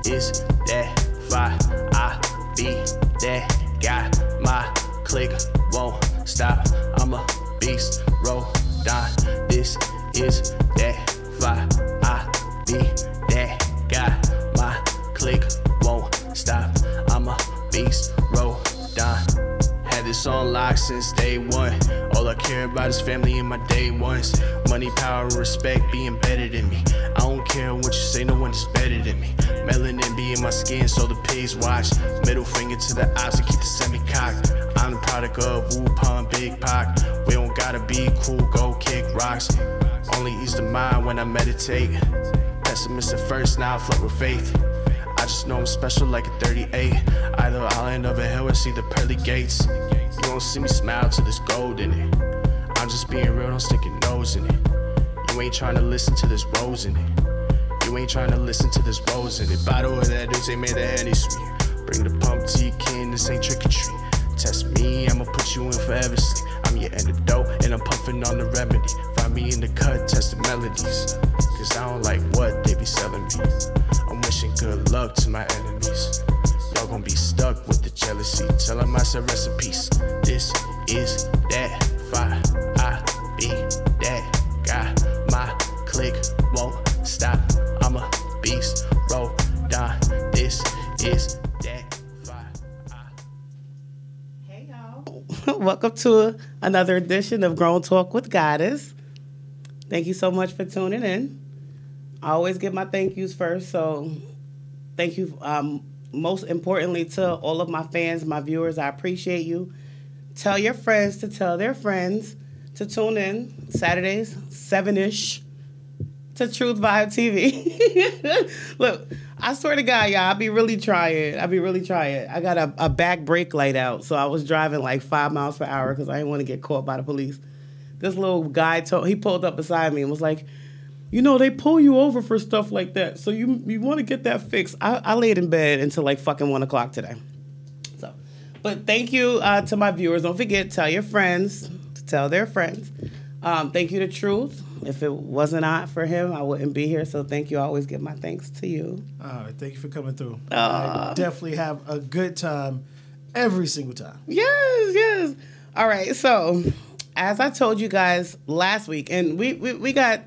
is that fire. I be that guy. My click won't stop. I'm a beast, roll down. This is that fire. I be that guy. My click won't stop. I'm a beast, roll down. Had this on lock since day one. All I care about is family and my day ones. Money, power, and respect be embedded in me. I don't care what you say, no one is better than me. Melanin be in my skin, so the pigs watch. Middle finger to the ops to keep the semi-cocked. I'm the product of Wu-Pun, Big Pac. We don't gotta be cool, go kick rocks. Only ease the mind when I meditate. Pessimist at first, now I float with faith. I just know I'm special like a 38. Either I'll end over a hill or see the pearly gates. You won't see me smile till there's gold in it. I'm just being real, don't stick your nose in it. You ain't trying to listen to this rose in it. You ain't trying to listen to this rose in it. Bottle of that dude, they made the Henny sweet. Bring the pump to your kin, this ain't trick or treat. Test me, I'ma put you in forever sleep. I'm your antidote, and I'm puffing on the remedy. Find me in the cut, test the melodies. Cause I don't like what they be selling me. I'm wishing good luck to my enemies. Y'all gon' be stuck with the jealousy. Tell them I said rest in peace. This is that fire. I be that guy. My click won't stop. I'm a beast, roll down. This is that fire. Hey y'all. Welcome to another edition of Grown Talk with Goddess. Thank you so much for tuning in. I always give my thank yous first, so thank you most importantly to all of my fans, my viewers. I appreciate you. Tell your friends to tell their friends to tune in Saturdays, 7-ish, to Truth Vibe TV. Look, I swear to God, y'all, I be really trying. I got a back brake light out, so I was driving like 5 miles per hour because I didn't want to get caught by the police. This little guy, he pulled up beside me and was like, you know, they pull you over for stuff like that, so you want to get that fixed. I laid in bed until like fucking 1 o'clock today. So, but thank you to my viewers. Don't forget, tell your friends to tell their friends. Thank you to Truth. If it wasn't not for him, I wouldn't be here. So thank you. I always give my thanks to you. All right, thank you for coming through. I definitely have a good time every single time. Yes. All right, so as I told you guys last week, and we got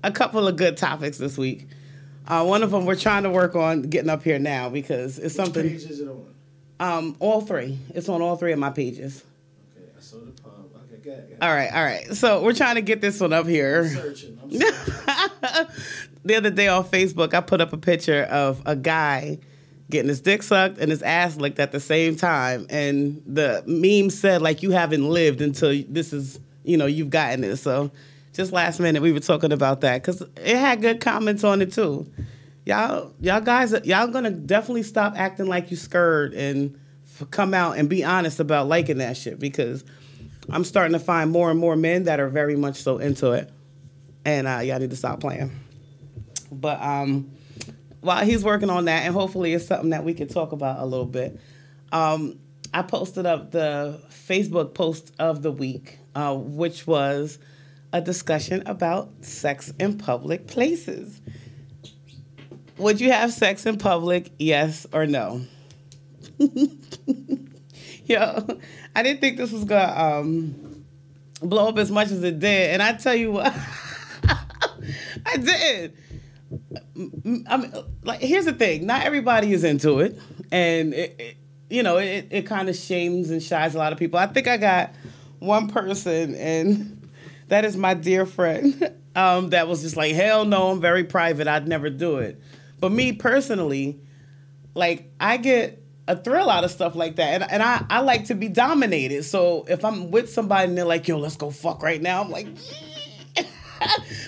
a couple of good topics this week. One of them we're trying to work on getting up here now because it's something. Which page is it on? All three. It's on all three of my pages. Okay, I saw the pump. Okay, good. All right. So we're trying to get this one up here. I'm searching. The other day on Facebook, I put up a picture of a guy getting his dick sucked and his ass licked at the same time, and the meme said like, you haven't lived until this is, you've gotten it. So just last minute, we were talking about that because it had good comments on it too. Y'all guys, y'all gonna definitely stop acting like you scared and come out and be honest about liking that shit, because I'm starting to find more and more men that are very much so into it, and y'all need to stop playing. But while he's working on that, and hopefully it's something that we can talk about a little bit, I posted up the Facebook post of the week, which was a discussion about sex in public places. Would you have sex in public, yes or no? Yo, I didn't think this was gonna blow up as much as it did, and I tell you what, I did. I mean, like, here's the thing: not everybody is into it, and it kind of shames and shies a lot of people. I think I got one person, and that is my dear friend, that was just like, hell no, I'm very private, I'd never do it. But me personally, like, I get a thrill out of stuff like that, and I like to be dominated. So if I'm with somebody and they're like, yo, let's go fuck right now, I'm like,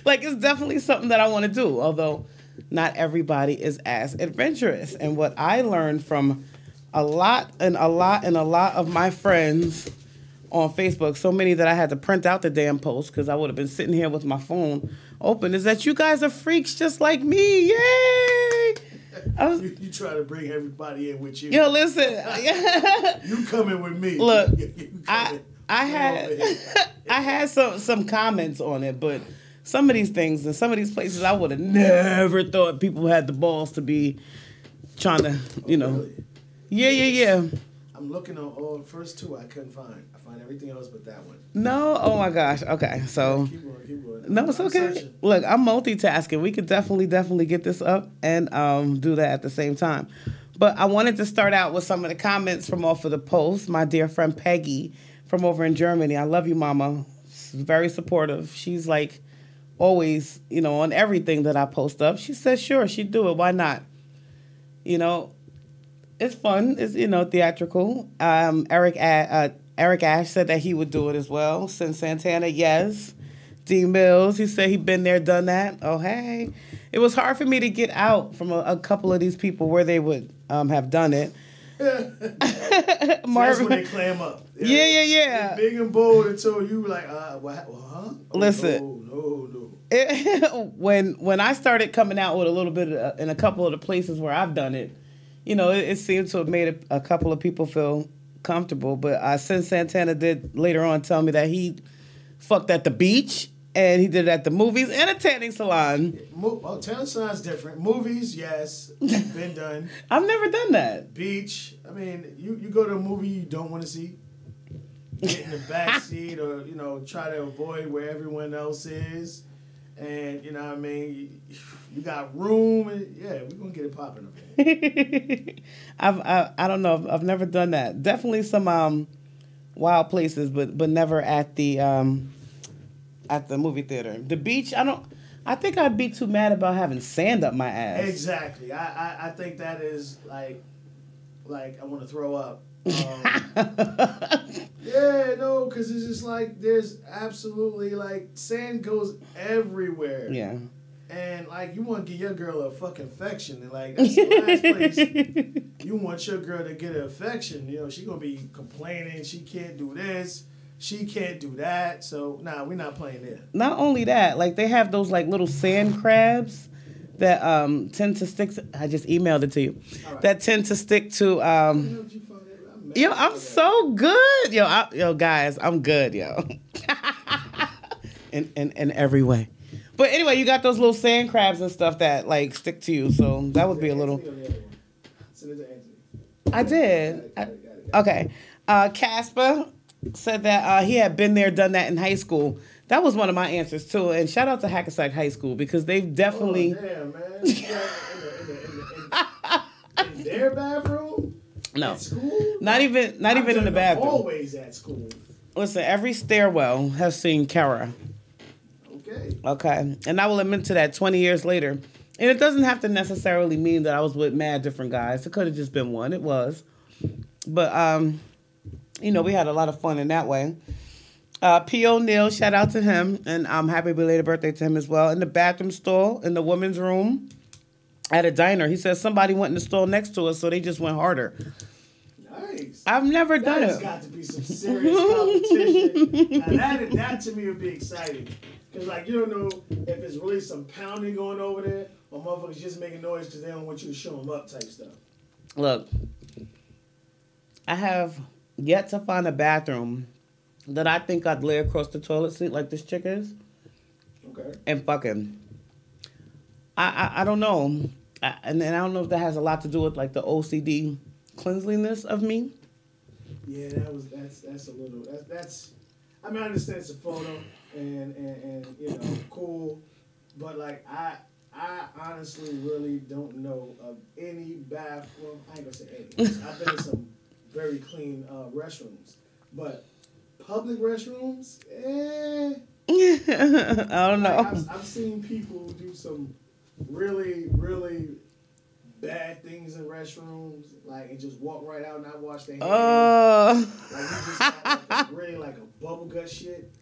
like, it's definitely something that I want to do, although not everybody is as adventurous. And what I learned from a lot of my friends on Facebook, so many that I had to print out the damn post because I would have been sitting here with my phone open, is that you guys are freaks just like me. Yay! You try to bring everybody in with you. Yo, listen. You coming with me. Look, I had some comments on it, but some of these things and some of these places I would have never thought people had the balls to be trying to, you know. Really? Yeah. I'm looking on all the first two I couldn't find. I find everything else but that one. No? Oh my gosh. Okay. So Keep going. no, it's okay. Searching. Look, I'm multitasking. We could definitely get this up and do that at the same time. But I wanted to start out with some of the comments from off of the post. My dear friend Peggy from over in Germany. I love you, Mama. She's very supportive. She's like always, you know, on everything that I post up. She says, sure, she'd do it. Why not? You know, it's fun. It's, you know, theatrical. Eric Ash said that he would do it as well. Sin Santana, yes. D Mills, he said he'd been there, done that. Oh, hey. It was hard for me to get out from a couple of these people where they would have done it. That's when they clam up. Yeah. Big and bold until you were like, what, huh? Oh, Listen. No. When I started coming out with a little bit in a couple of the places where I've done it, you know, it seemed to have made a couple of people feel comfortable. But Sin Santana did later on tell me that he fucked at the beach and he did it at the movies and a tanning salon. Tanning salon's different. Movies, yes, been done. I've never done that. Beach, I mean, you go to a movie you don't want to see. Get in the back seat or, you know, try to avoid where everyone else is. And, you know what I mean? You got room. And, yeah, we're going to get it popping up here. I don't know. I've never done that. Definitely some wild places, but never at the movie theater. The beach, I think I'd be too mad about having sand up my ass. Exactly. I think that is like I want to throw up. Yeah, no, because it's just like there's absolutely like sand goes everywhere. Yeah. And like you want to give your girl a fucking affection, and like that's the last place you want your girl to get an affection. You know, she gonna be complaining she can't do this, she can't do that. So nah, we're not playing there. Not only that, like they have those like little sand crabs that tend to stick. I just emailed it to you. Right. That tend to stick to. Yo, I'm so good. Yo, guys, I'm good, yo. in every way. But anyway, you got those little sand crabs and stuff that like stick to you, so that would be a little. I did. Okay. Casper said that he had been there, done that in high school. That was one of my answers too. And shout out to Hackensack High School because they've definitely. Oh, damn, man. In their bathroom. No, at school? not even in the bathroom. Always at school. Listen, every stairwell has seen Kara. Okay, and I will admit to that 20 years later, and it doesn't have to necessarily mean that I was with mad different guys. It could have just been one. It was, but you know, we had a lot of fun in that way. P. O'Neill, shout out to him, and happy belated birthday to him as well. In the bathroom stall, in the women's room. At a diner, he says somebody went in the stall next to us, so they just went harder. Nice. I've never done it. That's got to be some serious competition. Now that to me would be exciting, because like you don't know if it's really some pounding going over there, or motherfuckers just making noise because they don't want you to show them up type stuff. Look, I have yet to find a bathroom that I think I'd lay across the toilet seat like this chick is. Okay. And fucking, I don't know. And I don't know if that has a lot to do with like the OCD cleanliness of me. Yeah, that's a little that's. I mean, I understand it's a photo and you know cool, but like I honestly really don't know of any bathroom. I ain't gonna say any. I've been in some very clean restrooms, but public restrooms, I don't know. Like, I've seen people do some really, really bad things in restrooms, like and just walk right out and not wash their hands. Like you just got like, really like a bubble gut shit.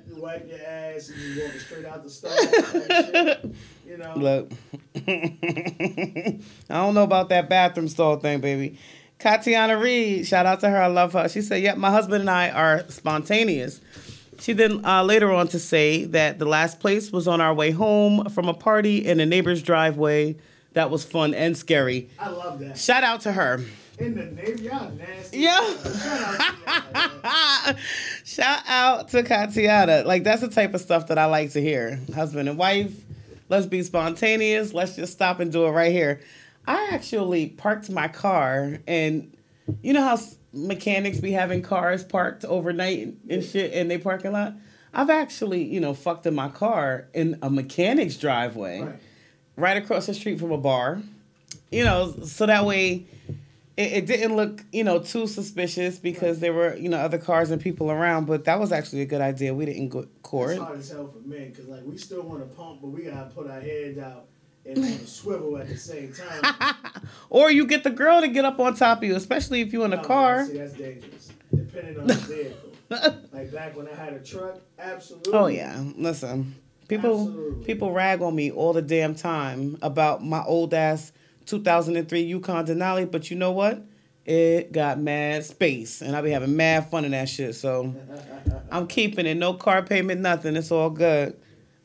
You wipe your ass and you walk straight out the stall. Shit, you know. Look, I don't know about that bathroom stall thing, baby. Katiana Reed, shout out to her. I love her. She said, "Yep, my husband and I are spontaneous." She then later on to say that the last place was on our way home from a party in a neighbor's driveway. That was fun and scary. I love that. Shout out to her. In the neighbor, y'all nasty. Yeah. Shout Shout out out to y'all, to Katiana. Like, that's the type of stuff that I like to hear. Husband and wife, let's be spontaneous. Let's just stop and do it right here. I actually parked my car, and you know how mechanics be having cars parked overnight and shit in their parking lot? I've actually, fucked in my car in a mechanic's driveway, right across the street from a bar. So that way it didn't look, too suspicious because there were, other cars and people around. But that was actually a good idea. We didn't go to court. It's hard as hell for men because, like, we still want to pump, but we got to put our heads out and on a swivel at the same time. Or you get the girl to get up on top of you, especially if you're in a car. See, that's dangerous, depending on the vehicle. Like back when I had a truck, absolutely. Oh, yeah. Listen, people rag on me all the damn time about my old-ass 2003 Yukon Denali, but you know what? It got mad space, and I be having mad fun in that shit, so I'm keeping it. No car payment, nothing. It's all good.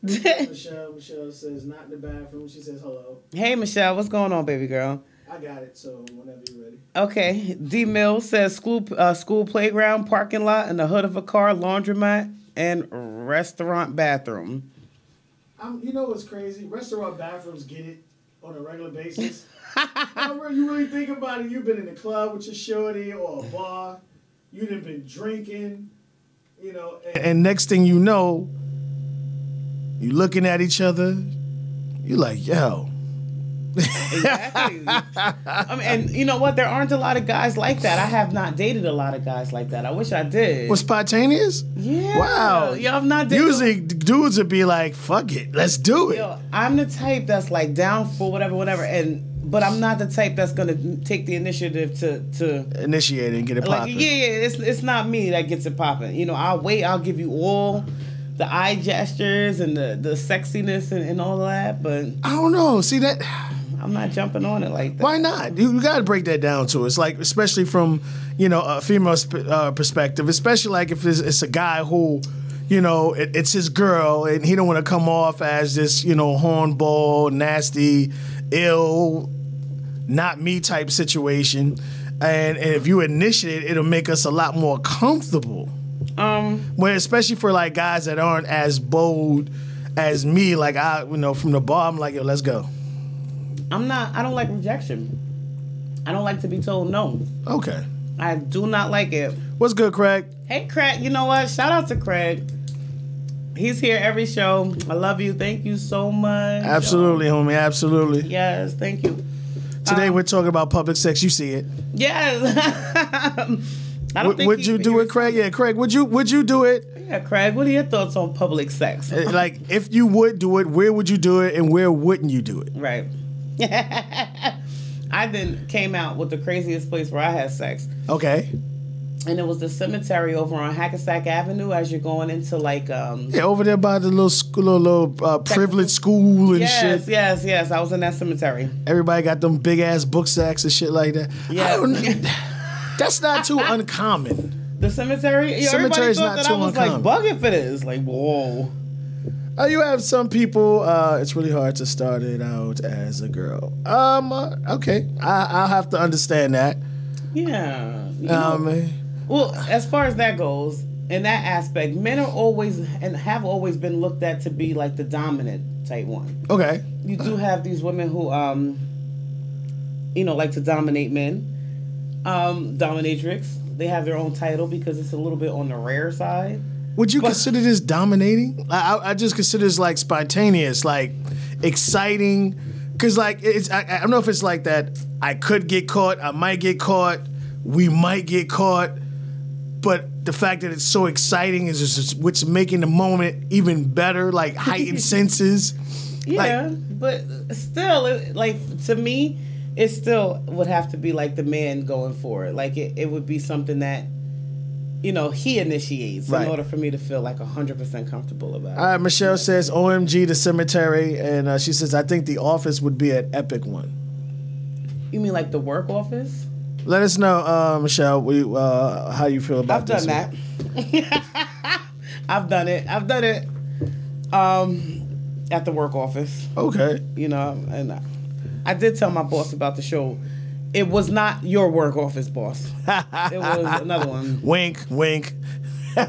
Michelle says, not in the bathroom. She says hello. Hey, Michelle. What's going on, baby girl? I got it, so whenever you're ready. Okay. D. Mills says school playground, parking lot, in the hood of a car, laundromat, and restaurant bathroom. You know what's crazy? Restaurant bathrooms get it on a regular basis. You really think about it, you've been in a club with your shorty or a bar, you done been drinking, and next thing you know, you looking at each other, you like, yo. Exactly. And you know what? There aren't a lot of guys like that. I have not dated a lot of guys like that. I wish I did. Was spontaneous? Yeah. Wow. Yo, I've not dated. Usually dudes would be like, fuck it, let's do it. Yo, I'm the type that's like down for whatever, but I'm not the type that's gonna take the initiative to initiate it and get it popping. Like, it's not me that gets it popping. I'll wait. I'll give you all the eye gestures and the sexiness and all of that, but I don't know. See that? I'm not jumping on it like that. Why not? You got to break that down to us, like especially from a female perspective, especially like if it's a guy who, it's his girl and he don't want to come off as this hornball, nasty, ill, not me type situation, and if you initiate it, it'll make us a lot more comfortable. Where especially for like guys that aren't as bold as me, like I, from the bar, I'm like, yo, let's go. I don't like rejection. I don't like to be told no. Okay. I do not like it. What's good, Craig? Hey, Craig. You know what? Shout out to Craig. He's here every show. I love you. Thank you so much. Absolutely, homie. Absolutely. Yes, thank you. Today we're talking about public sex. You see it. Yes. Would you do it, Craig? Yeah, Craig. Would you do it? Yeah, Craig. What are your thoughts on public sex? Like, if you would do it, where would you do it, and where wouldn't you do it? Right. I then came out with the craziest place where I had sex. Okay. And it was the cemetery over on Hackensack Avenue as you're going into like over there by the little privileged school and shit. Yes. I was in that cemetery. Everybody got them big ass book sacks and shit like that. Yeah. That's not too uncommon. The cemetery? Cemetery's not too I was uncommon. like bugging for this. Like, whoa. You have some people, it's really hard to start it out as a girl. Okay. I'll have to understand that. Yeah. Well, as far as that goes, in that aspect, men are always and have always been looked at to be like the dominant type one. Okay. You do have these women who, like to dominate men. Dominatrix. They have their own title because it's a little bit on the rare side. Would you consider this dominating? I just consider this like spontaneous, like exciting. Cause like I don't know if it's like that. I could get caught. I might get caught. We might get caught. But the fact that it's so exciting is just what's making the moment even better. Like heightened senses. Yeah, but still, to me, it still would have to be like the man going for it. Like it would be something that, he initiates in order for me to feel like 100% comfortable about it. All right, Michelle says, OMG, the cemetery. And she says, I think the office would be an epic one. You mean like the work office? Let us know, Michelle, how you feel about this. I've done that. I've done it. At the work office. Okay. And I did tell my boss about the show. It was not your work office, boss. It was another one. Wink, wink. It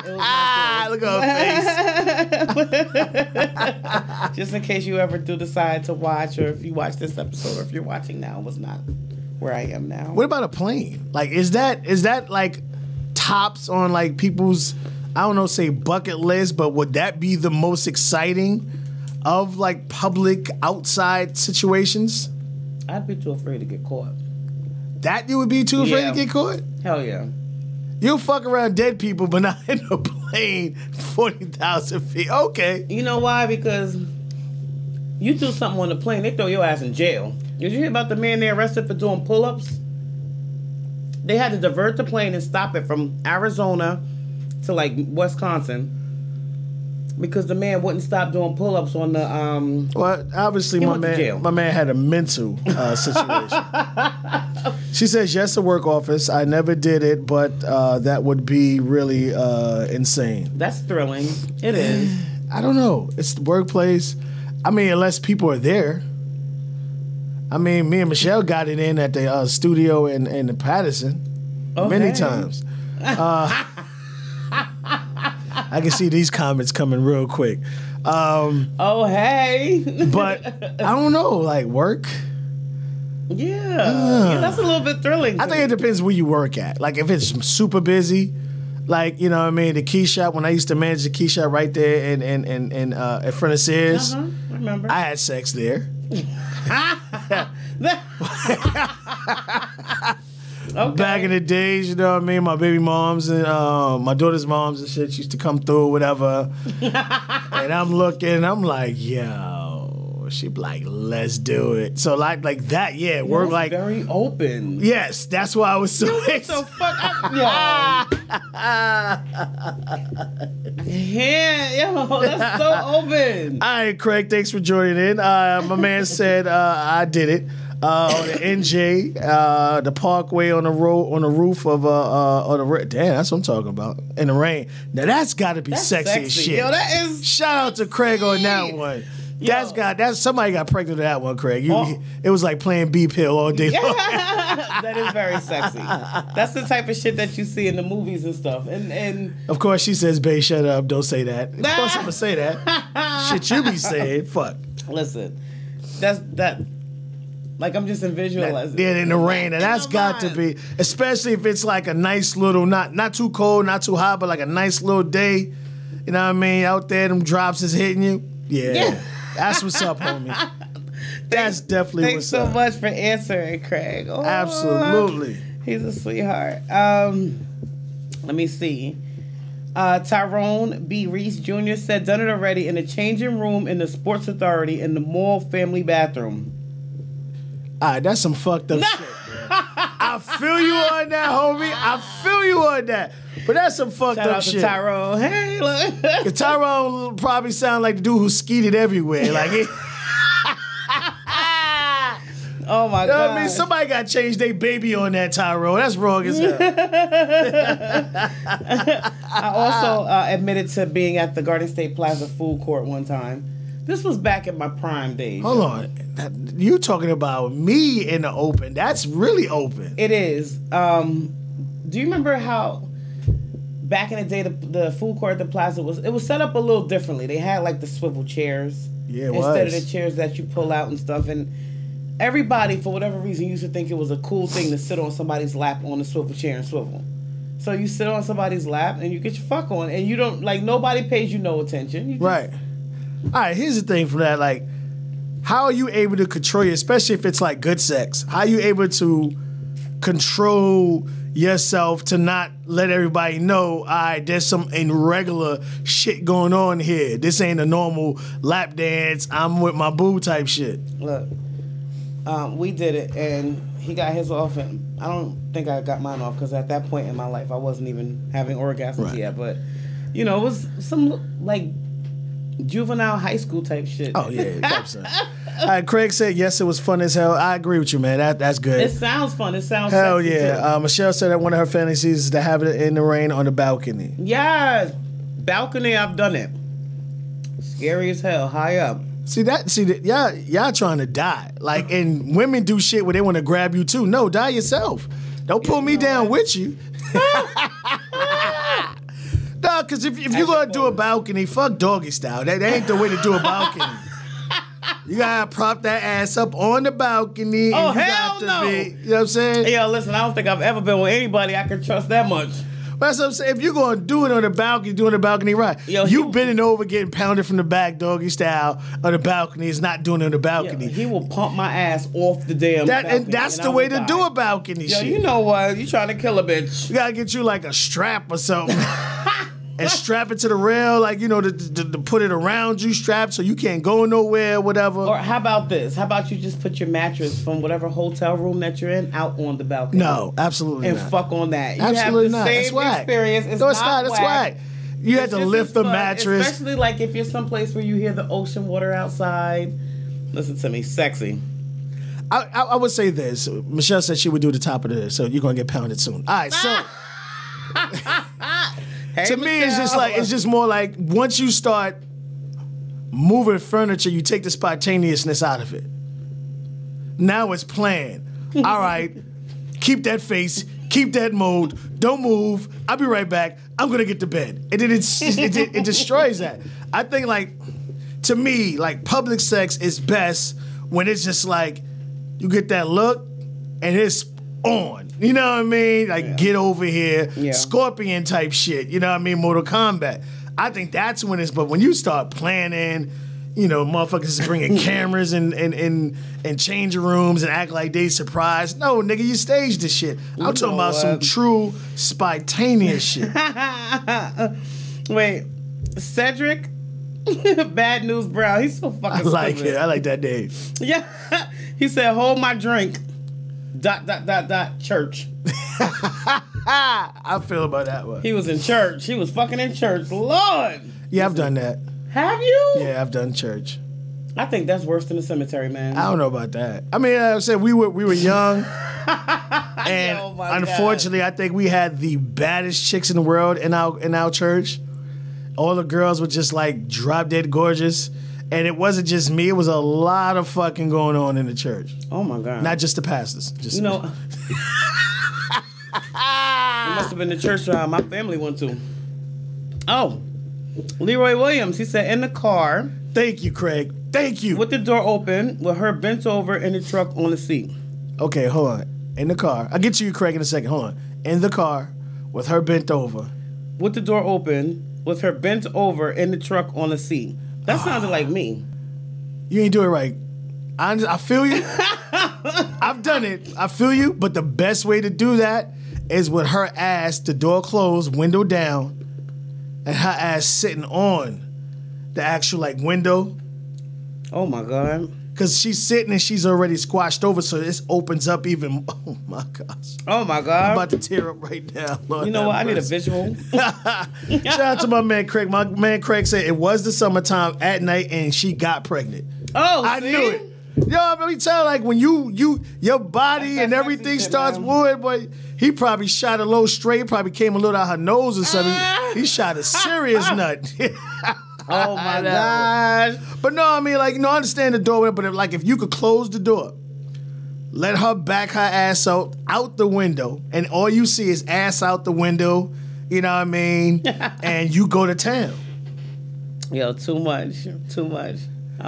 was not Look at her face. Just in case you ever do decide to watch, or if you watch this episode, or if you're watching now, was not where I am now. What about a plane? Like, is that like tops on like people's, I don't know, say bucket list, but would that be the most exciting of like public outside situations? I'd be too afraid to get caught. That you would be too afraid to get caught? Hell yeah. You'll fuck around dead people, but not in a plane 40,000 feet. Okay. You know why? Because you do something on the plane, they throw your ass in jail. Did you hear about the man they arrested for doing pull-ups? They had to divert the plane and stop it from Arizona to like Wisconsin because the man wouldn't stop doing pull-ups on the Well, obviously my man had a mental situation. She says yes to work office. I never did it, but that would be really insane. That's thrilling. It is. I don't know. It's the workplace. I mean, unless people are there. I mean, me and Michelle got it in at the studio in Patterson many times. I can see these comments coming real quick. Oh, hey. But I don't know, like work. Yeah, that's a little bit thrilling. I think it depends where you work at. Like if it's super busy, like you know what I mean, the key shop. When I used to manage the key shop right there in front of Sears, I remember. I had sex there. Okay. Back in the days, you know what I mean? My baby moms and my daughter's moms and shit used to come through, whatever. And I'm looking, I'm like, yo, she be like, let's do it. So like that, yeah, we're like very open. Yes, that's why I was so What the fuck? Yo, that's so open. All right, Craig, thanks for joining in. My man said I did it. On the NJ, the Parkway on the roof of damn, that's what I'm talking about. In the rain. Now that's got to be sexy as shit. Yo, that is. Shout out to Craig on that one. That's somebody got pregnant with that one, Craig. It was like playing B pill all day long. That is very sexy. That's the type of shit that you see in the movies and stuff. And of course she says, "Babe, shut up, don't say that." Of course I'm gonna say that. Shit you be saying, fuck. Listen, that. Like I'm just visualizing. Yeah, in the rain, and that's got to be, especially if it's like a nice little, not too cold, not too hot, but like a nice little day. You know what I mean? Out there, them drops is hitting you. Yeah. That's what's up, homie. That's definitely what's up. Thanks so much for answering, Craig. Oh, absolutely. He's a sweetheart. Let me see. Tyrone B. Reese Jr. said, done it already in the changing room in the Sports Authority in the mall family bathroom. All right, that's some fucked up shit, bro. I feel you on that, homie. I feel you on that. But that's some fucked Shout up out shit. To Tyrone. Hey, look. Tyrone probably sound like the dude who skeeted everywhere. Like it. Oh my you know God. What I mean? Somebody got to change their baby on that Tyrone. That's wrong as hell. I also admitted to being at the Garden State Plaza food court one time. This was back in my prime days. Hold on. You talking about me in the open. That's really open. It is. Do you remember how back in the day the food court at the plaza was set up a little differently? They had like the swivel chairs. Yeah, it instead was. of the chairs that you pull out and stuff. And everybody, for whatever reason, used to think it was a cool thing to sit on somebody's lap on the swivel chair and swivel. So you sit on somebody's lap and you get your fuck on. And you don't, like, nobody pays you no attention. You just, right. All right, here's the thing from that. Like, how are you able to control you, especially if it's like good sex? How are you able to control yourself to not let everybody know, all right, there's some irregular shit going on here. This ain't a normal lap dance, I'm with my boo type shit. Look, we did it, and he got his off, and I don't think I got mine off because at that point in my life, I wasn't even having orgasms yet. But, you know, it was some, like, juvenile high school type shit. Oh, yeah, type stuff. All right, Craig said, yes, it was fun as hell. I agree with you, man. That's good. It sounds fun. It sounds hell sexy yeah. too. Michelle said that one of her fantasies is to have it in the rain on the balcony. Yes. Balcony, I've done it. Scary as hell. High up. Y'all trying to die. Like, and women do shit where they want to grab you too. No, die yourself. Don't pull me down with you. No, No, because if you're going to do a balcony, fuck doggy style. That ain't the way to do a balcony. You got to prop that ass up on the balcony. Oh, and you hell got to no. be, you know what I'm saying? Yo, listen, I don't think I've ever been with anybody I can trust that much. That's what I'm saying. If you're going to do it on the balcony, do it on the balcony right. Yo, you bending over, getting pounded from the back, doggy style, on the balcony is not doing it on the Yo, balcony. he will pump my ass off the damn balcony. And that's the way to do a balcony Yo, shit. you know what? You trying to kill a bitch. You got to get you like a strap or something. And strap it to the rail, like, you know, to put it around you, strapped so you can't go nowhere, whatever. Or how about this? How about you just put your mattress from whatever hotel room that you're in out on the balcony? No, absolutely and not. fuck on that. You Absolutely have the not. same That's whack. experience. It's No, it's not not. That's whack. whack. You had It's to just lift as the fun, mattress. especially like if you're someplace where you hear the ocean water outside. Listen to me, sexy. I would say this. Michelle said she would do the top of this, so you're going to get pounded soon. All right, so... Hey, to me, it's just more like once you start moving furniture, you take the spontaneousness out of it. Now it's planned. All right, keep that face, keep that mode, don't move. I'll be right back. I'm gonna get to bed, and then it destroys that. I think like to me, like public sex is best when it's just like you get that look and it's on. You know what I mean? Like, get over here. Yeah. Scorpion type shit. You know what I mean? Mortal Kombat. I think that's when it's, but when you start planning, you know, motherfuckers is bringing cameras and changing rooms and act like they surprised. No, nigga, you staged this shit. I'm talking about some true spontaneous shit. Wait, Cedric? Bad News Brown. He's so fucking I like stupid. it. I like that name. Yeah. He said, hold my drink. ... Church. I feel about that one. He was in church. He was fucking in church. Lord. Yeah, I've done that. Have you? Yeah, I've done church. I think that's worse than the cemetery, man. I don't know about that. I mean, I said we were young, and Oh my unfortunately, I think we had the baddest chicks in the world in our church. All the girls were just like drop dead gorgeous, and it wasn't just me. It was a lot of fucking going on in the church. Oh my God. Not just the pastors. Just You know, it must have been the church my family went to. Oh, Leroy Williams. He said, in the car Thank you, Craig. Thank you. with the door open, with her bent over in the truck on the seat. Okay, hold on. In the car. I'll get to you, Craig, in a second. Hold on. In the car with her bent over. With the door open, with her bent over in the truck on the seat. That sounded like me. You ain't do it right. I feel you. I've done it. I feel you. But the best way to do that is with her ass, the door closed, window down, and her ass sitting on the actual like window. Oh my God. Cause she's sitting and she's already squashed over, so this opens up even. Oh my gosh! Oh my God. I'm about to tear up right now. Lord You know what? I have need a mercy. visual. Shout out to my man Craig. My man Craig said it was the summertime at night and she got pregnant. Oh, I see? knew it. Yo, I mean, tell like when your body That's and that everything sexy shit, starts man. moving, but he probably shot a little straight, probably came a little out her nose or something. He shot a serious nut. Oh my gosh. But no, I mean, like, you know, I understand the door, but if you could close the door, let her back her ass out the window, and all you see is ass out the window, you know what I mean? And you go to town. Yo, too much. Too much.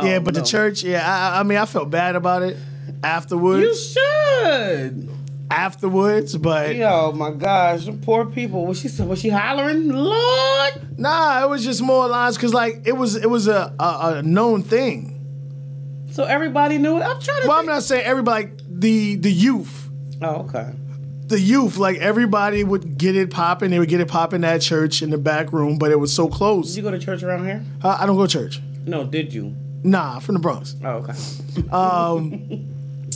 Yeah, but the church, I mean, I felt bad about it afterwards. You should. Afterwards, but Yo, my gosh, them poor people. Was she hollering? Lord. nah, it was just more lines because like it was a known thing. So everybody knew it. I'm trying to. Well, I'm not saying everybody, the youth. Oh, okay. The youth, like everybody would get it popping. They would get it popping at church in the back room, but it was so Did close. you go to church around here? I don't go to church. No, did you? Nah, from the Bronx. Oh, okay.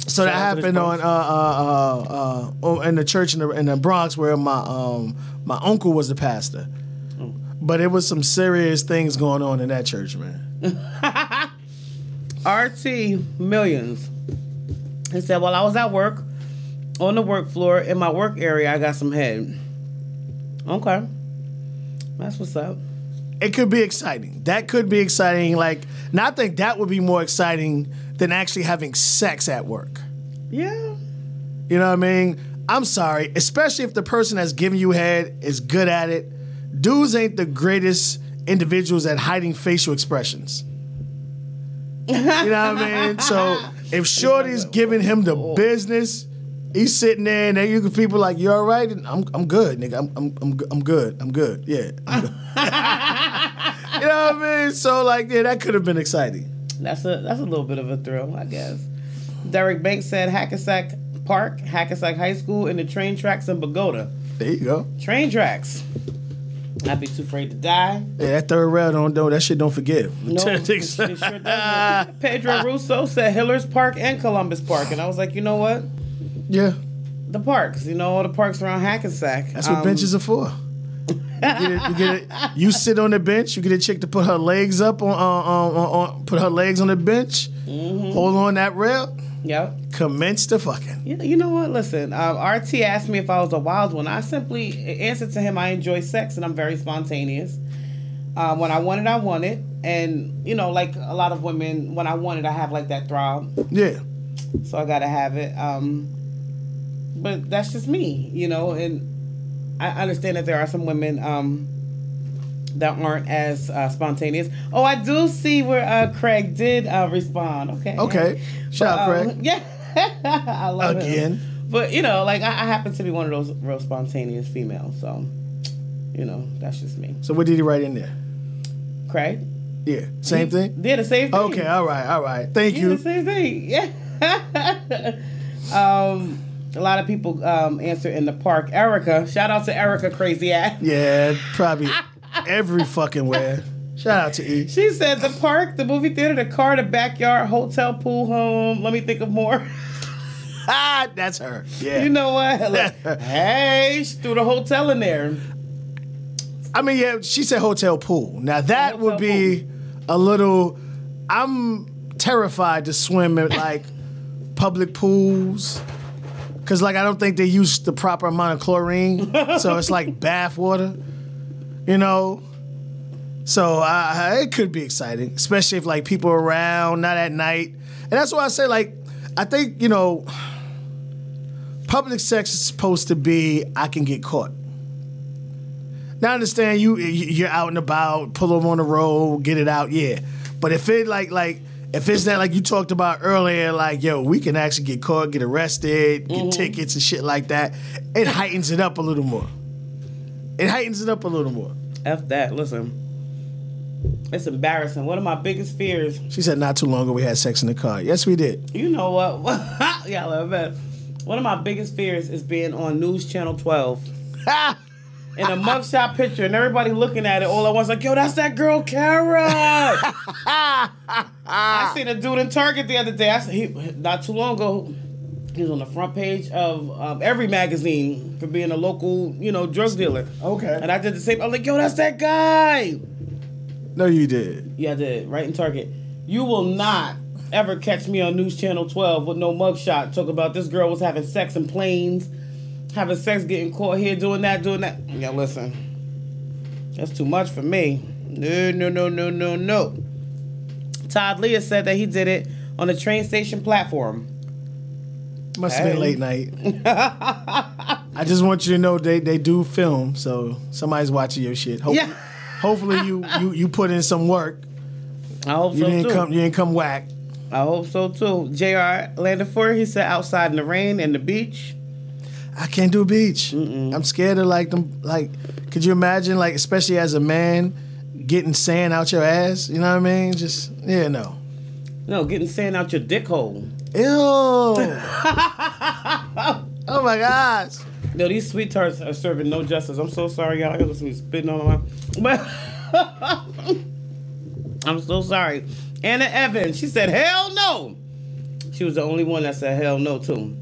So that Shout out to the happened on in the church in the Bronx where my uncle was the pastor. But it was some serious things going on in that church, man. RT Millions. He said, while I was at work, on the work floor, in my work area, I got some head. Okay. That's what's up. It could be exciting. That could be exciting. Like, and I think that would be more exciting than actually having sex at work. Yeah. You know what I mean? I'm sorry, especially if the person that's giving you head is good at it, dudes ain't the greatest individuals at hiding facial expressions. You know what I mean? So if Shorty's giving him the business, he's sitting there and then you can people like, you all right? And I'm good, nigga. I'm good. I'm good. Yeah. I'm good. You know what I mean? So like, yeah, that could have been exciting. That's a little bit of a thrill, I guess. Derek Banks said Hackensack Park, Hackensack High School, and the train tracks in Bogota. There you go. Train tracks. I'd be too afraid to die. Yeah, that third rail that shit don't forgive. No, it sure doesn't. Pedro Russo said Hillers Park and Columbus Park, and I was like, you know what? Yeah. The parks, all the parks around Hackensack. That's what benches are for. You sit on the bench. You get a chick to put her legs up put her legs on the bench. Mm-hmm. Hold on that rail. Yep. Commence the fucking. You know what? Listen, RT asked me if I was a wild one. I simply answered to him, I enjoy sex and I'm very spontaneous. When I want it, I want it. And, like a lot of women, when I want it, I have like that throb. Yeah. So I got to have it. But that's just me, and I understand that there are some women that aren't as spontaneous. Oh, I do see where Craig did respond. Okay. Shout out, Craig. Yeah. I love it. Again. But, I happen to be one of those real spontaneous females. So, that's just me. So what did he write in there? Craig? Yeah. Same thing? Yeah, the same thing. Okay, all right. Thank you. The same thing. Yeah. A lot of people answer in the park. Erica, shout out to Erica, crazy ass. Yeah, probably every fucking where. Shout out to E. She said the park, the movie theater, the car, the backyard, hotel, pool, home. Let me think of more. That's her. Yeah. You know what? Like, hey, she threw the hotel in there. I mean, yeah, she said hotel pool. Now that would be a little. I'm terrified to swim at like public pools. Cause like I don't think they use the proper amount of chlorine, so it's like bath water, So it could be exciting, especially if like people are around, not at night, and that's why I say like I think public sex is supposed to be I can get caught. Now I understand you're out and about, pull over on the road, get it out, yeah, but if it if it's that like you talked about earlier, like, yo, we can actually get caught, get arrested, get tickets and shit like that, it heightens it up a little more. F that, listen. It's embarrassing. One of my biggest fears. She said not too long ago we had sex in the car. Yes, we did. You know what? Yeah, I love it. One of my biggest fears is being on News Channel 12. In a mugshot picture, and everybody looking at it, all at once like, yo, that's that girl, Kara. I seen a dude in Target the other day. Not too long ago, he was on the front page of every magazine for being a local, drug dealer. Okay. And I did the same. I'm like, yo, that's that guy. No, you did. Yeah, I did. Right in Target. You will not ever catch me on News Channel 12 with no mugshot. Talk about this girl was having sex in planes. Having sex, getting caught here, doing that. Yeah, listen. That's too much for me. No. Todd Leah said that he did it on a train station platform. Must have been late night. I just want you to know they do film, so somebody's watching your shit. Hopefully you put in some work. I hope so, too. You didn't come whack. I hope so, too. J.R. Landiford, he said outside in the rain and the beach. I can't do beach. I'm scared of like them. Like, could you imagine, like, especially as a man, getting sand out your ass? You know what I mean? Just no. No, getting sand out your dick hole. Ew. Oh my gosh. No, these sweet tarts are serving no justice. I'm so sorry, y'all. I got some spitting on my. I'm so sorry. Anna Evans, she said hell no. She was the only one that said hell no too.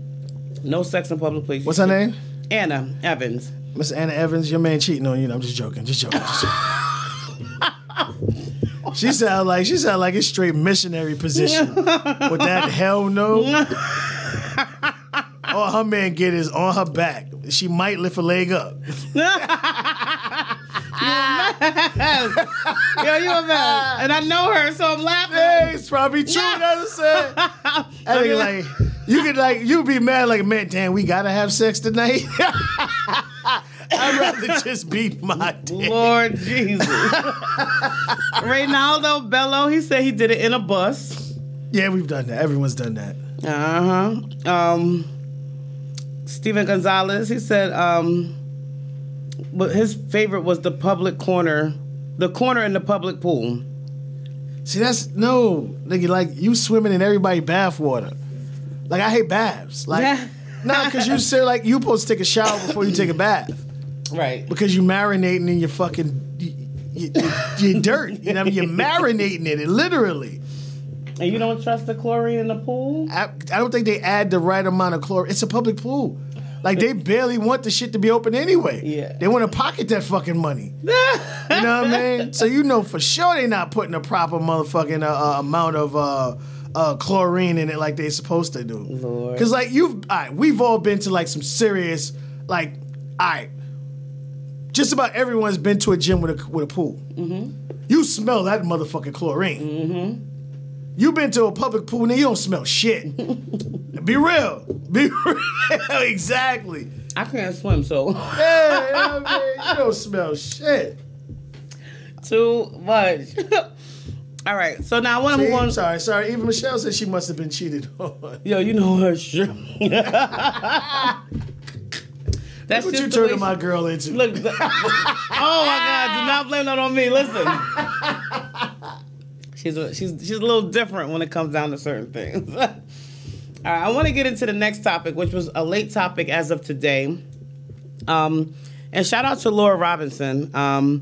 No sex in public places. What's her name? Anna Evans. Miss Anna Evans, your man cheating on you. No, I'm just joking. She sound like a straight missionary position with that hell no. All her man get is on her back. She might lift a leg up. You a mess. Yo, you a mess. And I know her, so I'm laughing. Hey, it's probably true. That's what I think like you'd be mad like, man, damn, we gotta have sex tonight. I'd rather just beat my dick. Lord Jesus. Reynaldo Bello, he said he did it in a bus. Yeah, we've done that. Everyone's done that. Steven Gonzalez, he said but his favorite was the public corner, the corner in the public pool. See, that's no, nigga, like you swimming in everybody's bathwater. Like I hate baths. Like nah, because you said like you supposed to take a shower before you take a bath. Right. Because you marinating in your fucking your dirt. You know what I mean? You're marinating in it, literally. And you don't trust the chlorine in the pool? I don't think they add the right amount of chlorine. It's a public pool. Like they barely want the shit to be open anyway. Yeah. They want to pocket that fucking money. You know what I mean? So you know for sure they not putting a proper motherfucking amount of chlorine in it like they supposed to do. Lord. Because like we've all been to like some serious like just about everyone's been to a gym with a pool. Mm-hmm. You smell that motherfucking chlorine. Mm-hmm. You been to a public pool and you don't smell shit. Be real. Be real. Exactly. I can't swim, so. Yeah, I mean, you don't smell shit. Too much. All right, so now I want to move on. Sorry. Even Michelle said she must have been cheated on. Yo, you know her shit. That's what you turning my girl into. Look, oh my God, do not blame that on me. Listen. She's a little different when it comes down to certain things. All right, I want to get into the next topic, which was a late topic as of today. And shout out to Laura Robinson. I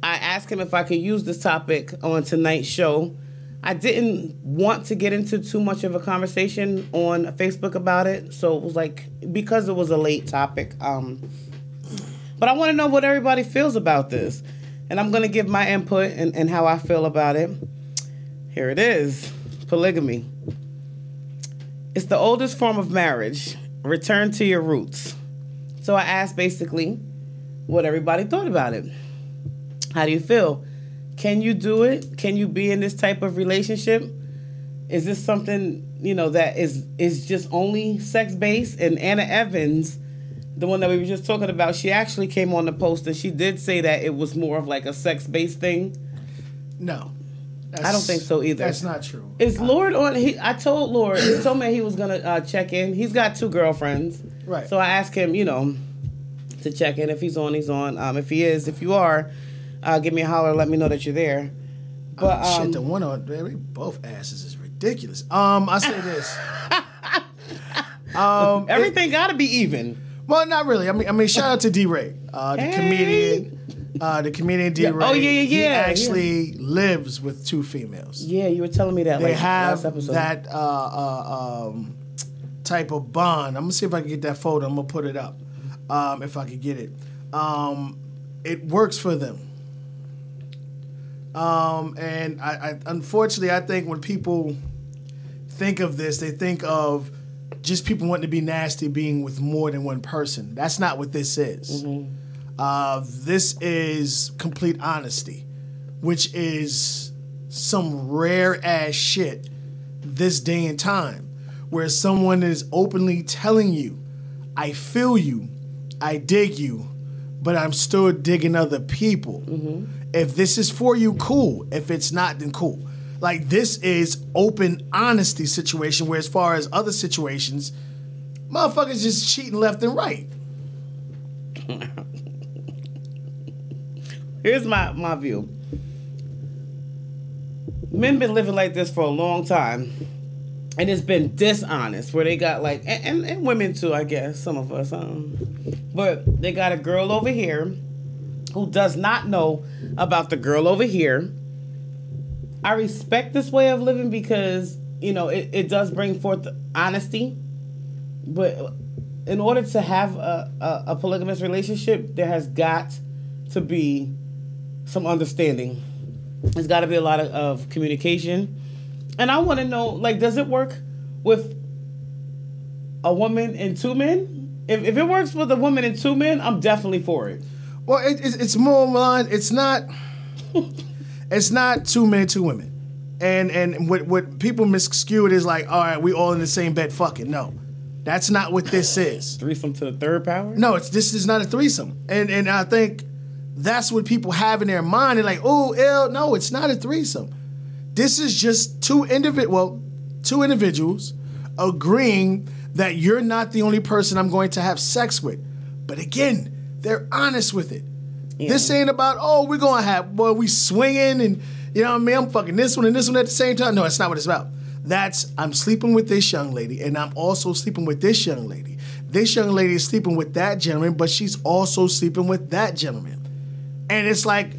asked him if I could use this topic on tonight's show. I didn't want to get into too much of a conversation on Facebook about it, so it was like, because it was a late topic. But I want to know what everybody feels about this. And I'm going to give my input and how I feel about it. Here it is. Polygamy. It's the oldest form of marriage. Return to your roots. So I asked basically what everybody thought about it. How do you feel? Can you do it? Can you be in this type of relationship? Is this something, that is just only sex-based? And Anna Evans, the one that we were just talking about, she actually came on the post and she did say that it was more of like a sex-based thing. No. I don't think so either. That's not true. Is Lord on? I told Lord, he told me he was going to check in. He's got 2 girlfriends. Right. So I asked him, to check in. If he's on, he's on. If he is, if you are, give me a holler, let me know that you're there. But shit, the one on both asses is ridiculous. I say this. Everything got to be even. Well, not really. I mean, shout out to D-Ray, the comedian. The comedian D-Ray. Oh, yeah. He actually lives with 2 females. Yeah, you were telling me that. They like, have last episode. that type of bond. I'm gonna see if I can get that photo. I'm gonna put it up if I can get it. It works for them. And I unfortunately, I think when people think of this, they think of just people wanting to be nasty being with more than one person. That's not what this is. Mm-hmm. This is complete honesty, which is some rare ass shit this day and time, where someone is openly telling you, I feel you, I dig you, but I'm still digging other people. Mm-hmm. If this is for you, cool. If it's not, then cool. Like, this is open honesty situation, where as far as other situations, motherfuckers just cheating left and right. Here's my view. Men been living like this for a long time, and it's been dishonest, where they got like, and women too, I guess, some of us, but they got a girl over here who does not know about the girl over here. I respect this way of living because, it does bring forth honesty, but in order to have a polygamous relationship, there has got to be some understanding. There's got to be a lot of communication. And I want to know, like, does it work with a woman and 2 men? If it works with a woman and 2 men, I'm definitely for it. Well, it's more line. It's not 2 men, 2 women. And what people miscue it is like, all right, we all in the same bed fucking. No. That's not what this is. Threesome to the third power? No, this is not a threesome. And I think that's what people have in their mind. They're like, oh, ew. No, it's not a threesome. This is just two individuals agreeing that you're not the only person I'm going to have sex with. But again, they're honest with it. Yeah. This ain't about, oh, we're going to have, boy, we swinging and, you know what I mean, I'm fucking this one and this one at the same time. No, that's not what it's about. That's, I'm sleeping with this young lady and I'm also sleeping with this young lady. This young lady is sleeping with that gentleman, but she's also sleeping with that gentleman. And it's like,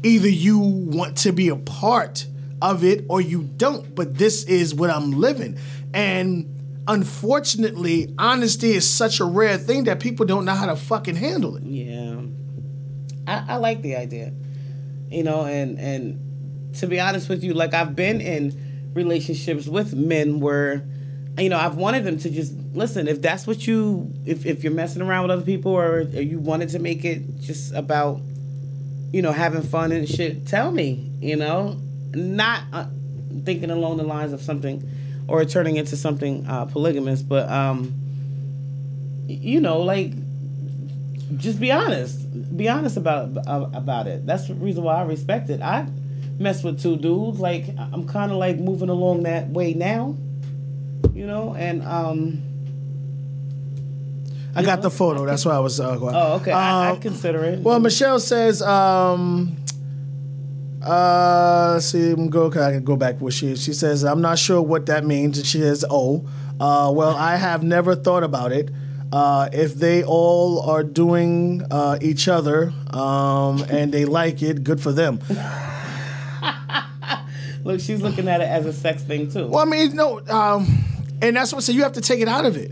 either you want to be a part of it or you don't, but this is what I'm living. And unfortunately, honesty is such a rare thing that people don't know how to fucking handle it. Yeah. I like the idea. You know, and to be honest with you, like I've been in relationships with men where, you know, I've wanted them to just listen, if that's what you, if you're messing around with other people or you wanted to make it just about, you know, having fun and shit, tell me, you know, not thinking along the lines of something or turning into something polygamous, but, you know, like, just be honest. Be honest about it. That's the reason why I respect it. I mess with two dudes. Like, I'm kind of like moving along that way now, you know, and I got the photo. That's why I was going. Oh, okay. I'd consider it. Well, Michelle says, let's see, I can go back where she says, I'm not sure what that means. And she says, well, I have never thought about it. If they all are doing each other and they like it, good for them. Look, she's looking at it as a sex thing too. Well, I mean, no, and that's what I say. You have to take it out of it.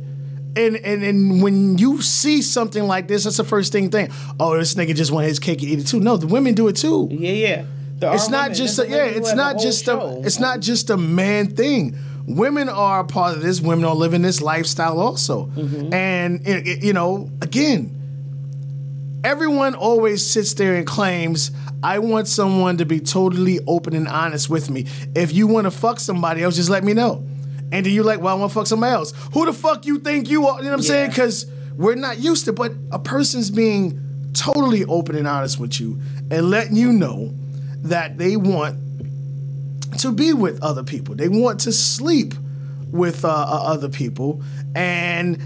And when you see something like this, that's the first thing. Oh, this nigga just want his cake and eat it too. No, the women do it too. Yeah. It's not just it's not just a man thing. Women are a part of this. Women are living this lifestyle also. Mm-hmm. And, you know, again, everyone always sits there and claims, I want someone to be totally open and honest with me. If you want to fuck somebody else, just let me know. And then you're like, well, I want to fuck somebody else. Who the fuck you think you are? You know what I'm saying? Because we're not used to, but a person's being totally open and honest with you and letting you know that they want to be with other people. They want to sleep with other people. And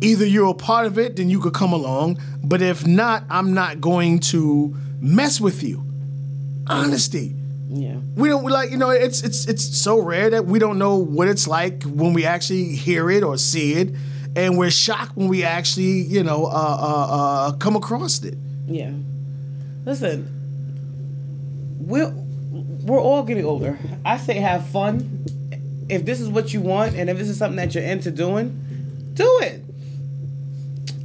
either you're a part of it, then you could come along. But if not, I'm not going to mess with you. Honesty. Yeah. We like, you know, it's so rare that we don't know what it's like when we actually hear it or see it. And we're shocked when we actually, you know, come across it. Yeah. Listen, we're all getting older. I say have fun. If this is what you want and if this is something that you're into doing, do it.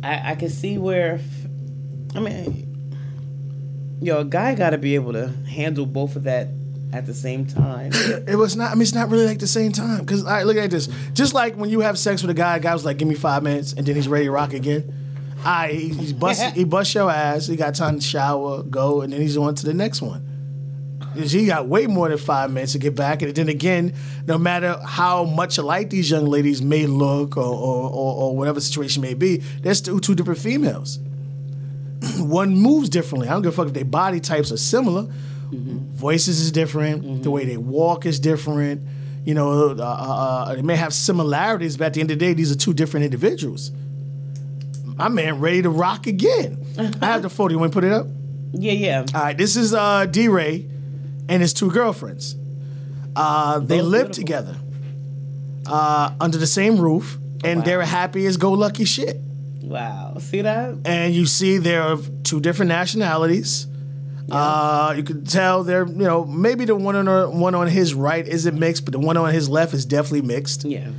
I can see where, I mean, a guy got to be able to handle both of that at the same time. It's not really like the same time. Because, all right, look at this. Just like when you have sex with a guy was like, give me 5 minutes, and then he's ready to rock again. He busts your ass. He got time to shower, go, and then he's on to the next one. He got way more than 5 minutes to get back. And then again, no matter how much alike these young ladies may look or whatever situation may be, they're still two different females. One moves differently. I don't give a fuck if their body types are similar. Mm-hmm. Voices is different. Mm-hmm. The way they walk is different. You know, they may have similarities, but at the end of the day, these are two different individuals. My man ready to rock again. I have the photo. You want to put it up? Yeah. All right, this is D-Ray and his two girlfriends. They live together under the same roof, and they're happy as go lucky shit. Wow, see that? And you see they're of two different nationalities. Yeah. You can tell they're, you know, maybe the one on his right isn't mixed, but the one on his left is definitely mixed. Yeah.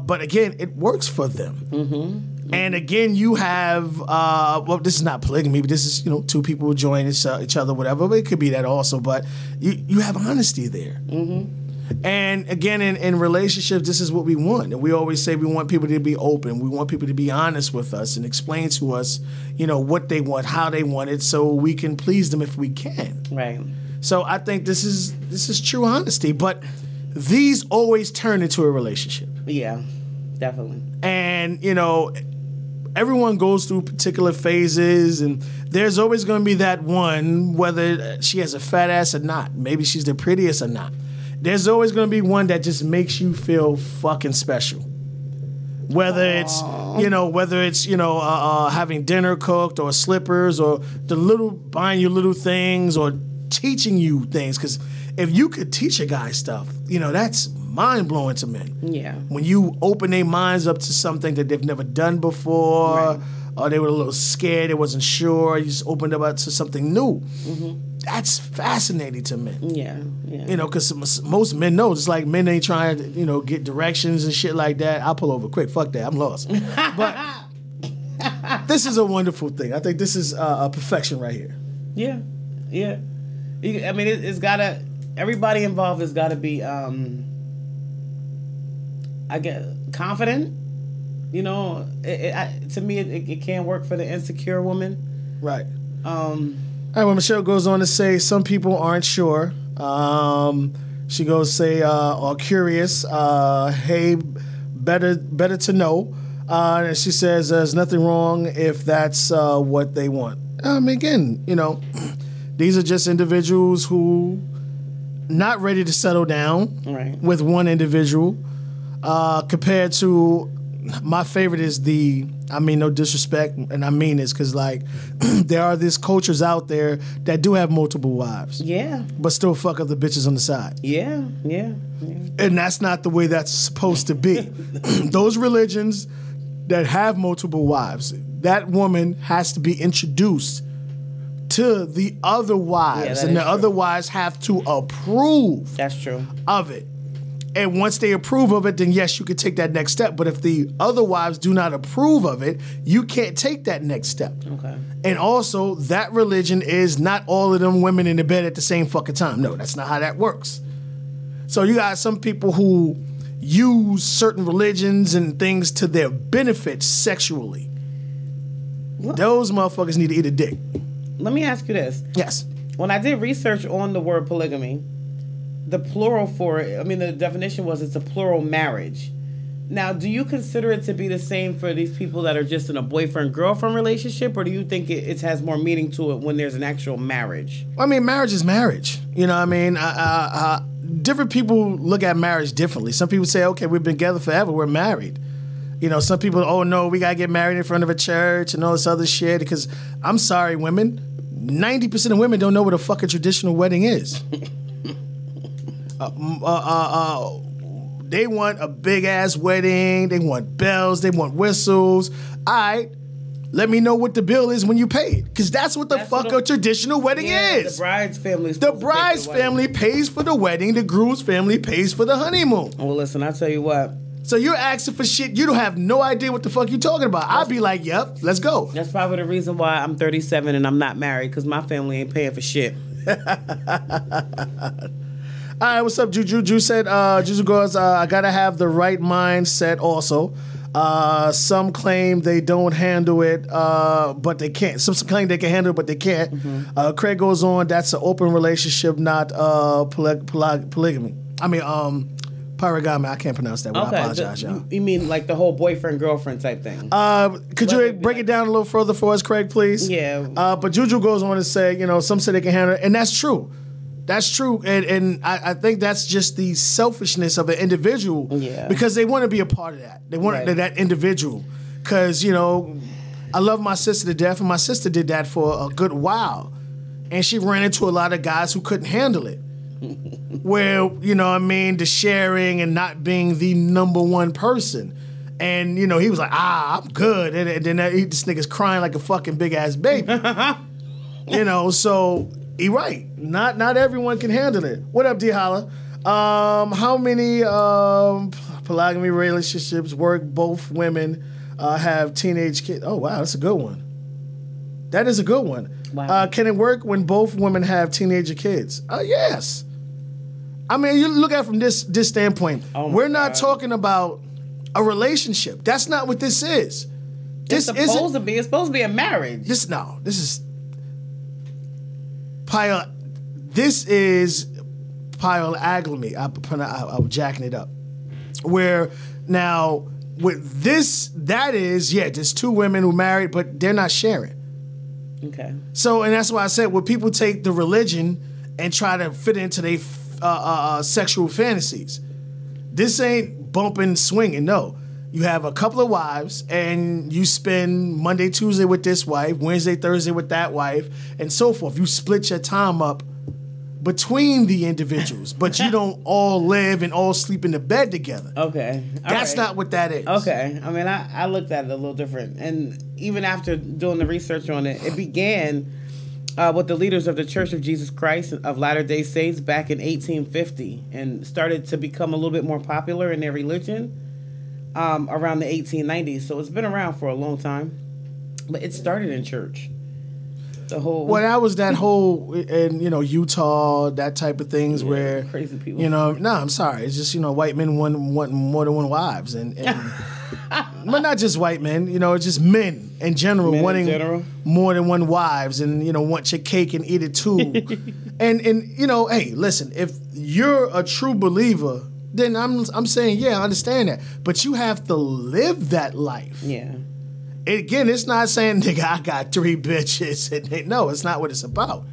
But again, it works for them. Mm-hmm. And again, you have, well, this is not polygamy, but this is, you know, two people join each other, whatever. But it could be that also. But you have honesty there. Mm-hmm. And again, in relationships, this is what we want. And we always say we want people to be open. We want people to be honest with us and explain to us, you know, what they want, how they want it, so we can please them if we can. Right. So I think this is true honesty. But these always turn into a relationship. Yeah. Definitely. And, you know, everyone goes through particular phases, and there's always going to be that one, whether she has a fat ass or not. Maybe she's the prettiest or not. There's always going to be one that just makes you feel fucking special. Whether it's having dinner cooked or slippers or buying you little things or teaching you things. Because if you could teach a guy stuff, you know, that's mind-blowing to men. Yeah. When you open their minds up to something that they've never done before, right. or they were a little scared, they wasn't sure, you just opened them up to something new. Mm-hmm. That's fascinating to men. Yeah. You know, because most men know, it's like men ain't trying to, you know, get directions and shit like that. I'll pull over quick. Fuck that. I'm lost. But this is a wonderful thing. I think this is a perfection right here. Yeah. I mean, it's gotta. Everybody involved has got to be, I guess, confident. You know, to me, it can't work for the insecure woman. Right. All right, well, Michelle goes on to say some people aren't sure. She goes say, or curious. Hey, better to know. And she says there's nothing wrong if that's what they want. Again, you know, these are just individuals who not ready to settle down with one individual. Compared to my favorite is no disrespect, and I mean this because, like, there are these cultures out there that do have multiple wives. Yeah. But still fuck other bitches on the side. Yeah. And that's not the way that's supposed to be. Those religions that have multiple wives, that woman has to be introduced to the other wives, and the other wives have to approve. That's true. Of it. And once they approve of it, then yes, you can take that next step. But if the other wives do not approve of it, you can't take that next step. Okay. And also, that religion is not all of them women in the bed at the same fucking time. No, that's not how that works. So you got some people who use certain religions and things to their benefit sexually. What? Those motherfuckers need to eat a dick. Let me ask you this. Yes. When I did research on the word polygamy, the plural for it, the definition was it's a plural marriage. Now, do you consider it to be the same for these people that are just in a boyfriend-girlfriend relationship, or do you think it has more meaning to it when there's an actual marriage? Marriage is marriage. You know what I mean? Different people look at marriage differently. Some people say, okay, we've been together forever, we're married. You know, some people, oh no, we gotta get married in front of a church and all this other shit, because I'm sorry, women, 90% of women don't know what a fucking traditional wedding is. They want a big ass wedding. They want bells. They want whistles. All right, let me know what the bill is when you pay it, because that's what a traditional wedding is. The bride's family. The bride's family pays for the wedding. The groom's family pays for the honeymoon. Well, listen, I tell you what. So you're asking for shit you don't have no idea what the fuck you're talking about. I'd be like, yep, let's go. That's probably the reason why I'm 37 and I'm not married, because my family ain't paying for shit. All right, what's up, Juju? Juju said, Juju goes, I gotta have the right mindset also. Some claim they don't handle it, but they can't. Some claim they can handle it, but they can't. Mm-hmm. Craig goes on, that's an open relationship, not polygamy. Pyrogamy. I can't pronounce that word. Okay, I apologize, y'all. You mean like the whole boyfriend-girlfriend type thing? Could you break it down a little further for us, Craig, please? Yeah. But Juju goes on to say, some say they can handle it, and that's true. That's true, and I think that's just the selfishness of an individual, because they want to be a part of that. They want that individual, because, I love my sister to death, and my sister did that for a good while, and she ran into a lot of guys who couldn't handle it, where, the sharing and not being the number one person, and, he was like, I'm good, and then this nigga's crying like a fucking big-ass baby, so... You're right. Not everyone can handle it. What up, D Holla? How many polygamy relationships work? Both women have teenage kids. Oh, wow, that's a good one. That is a good one. Wow. Can it work when both women have teenager kids? Yes. You look at it from this standpoint. We're not talking about a relationship. That's not what this is. It's supposed to be a marriage. This is polygamy. I'm jacking it up. Where now with this, that is, yeah, there's two women who married, but they're not sharing. Okay. So, and that's why I said, when people take the religion and try to fit into their sexual fantasies, this ain't bumping, swinging. No, you have a couple of wives, and you spend Monday, Tuesday with this wife, Wednesday, Thursday with that wife, and so forth. You split your time up between the individuals, but you don't all live and all sleep in the bed together. Okay. That's not what that is. Okay. I mean, I looked at it a little different. And even after doing the research on it, it began with the leaders of the Church of Jesus Christ of Latter-day Saints back in 1850 and started to become a little bit more popular in their religion around the 1890s. So it's been around for a long time. But it started in church. Well, that was that whole, in Utah, that type of things where crazy people. I'm sorry, it's just white men want more than one wives, and but not just white men, it's just men in general wanting more than one wives, and want your cake and eat it too, and hey, listen, if you're a true believer, then I'm saying, yeah, I understand that, but you have to live that life. Yeah. Again, it's not saying, nigga, I got 3 bitches. No, it's not what it's about.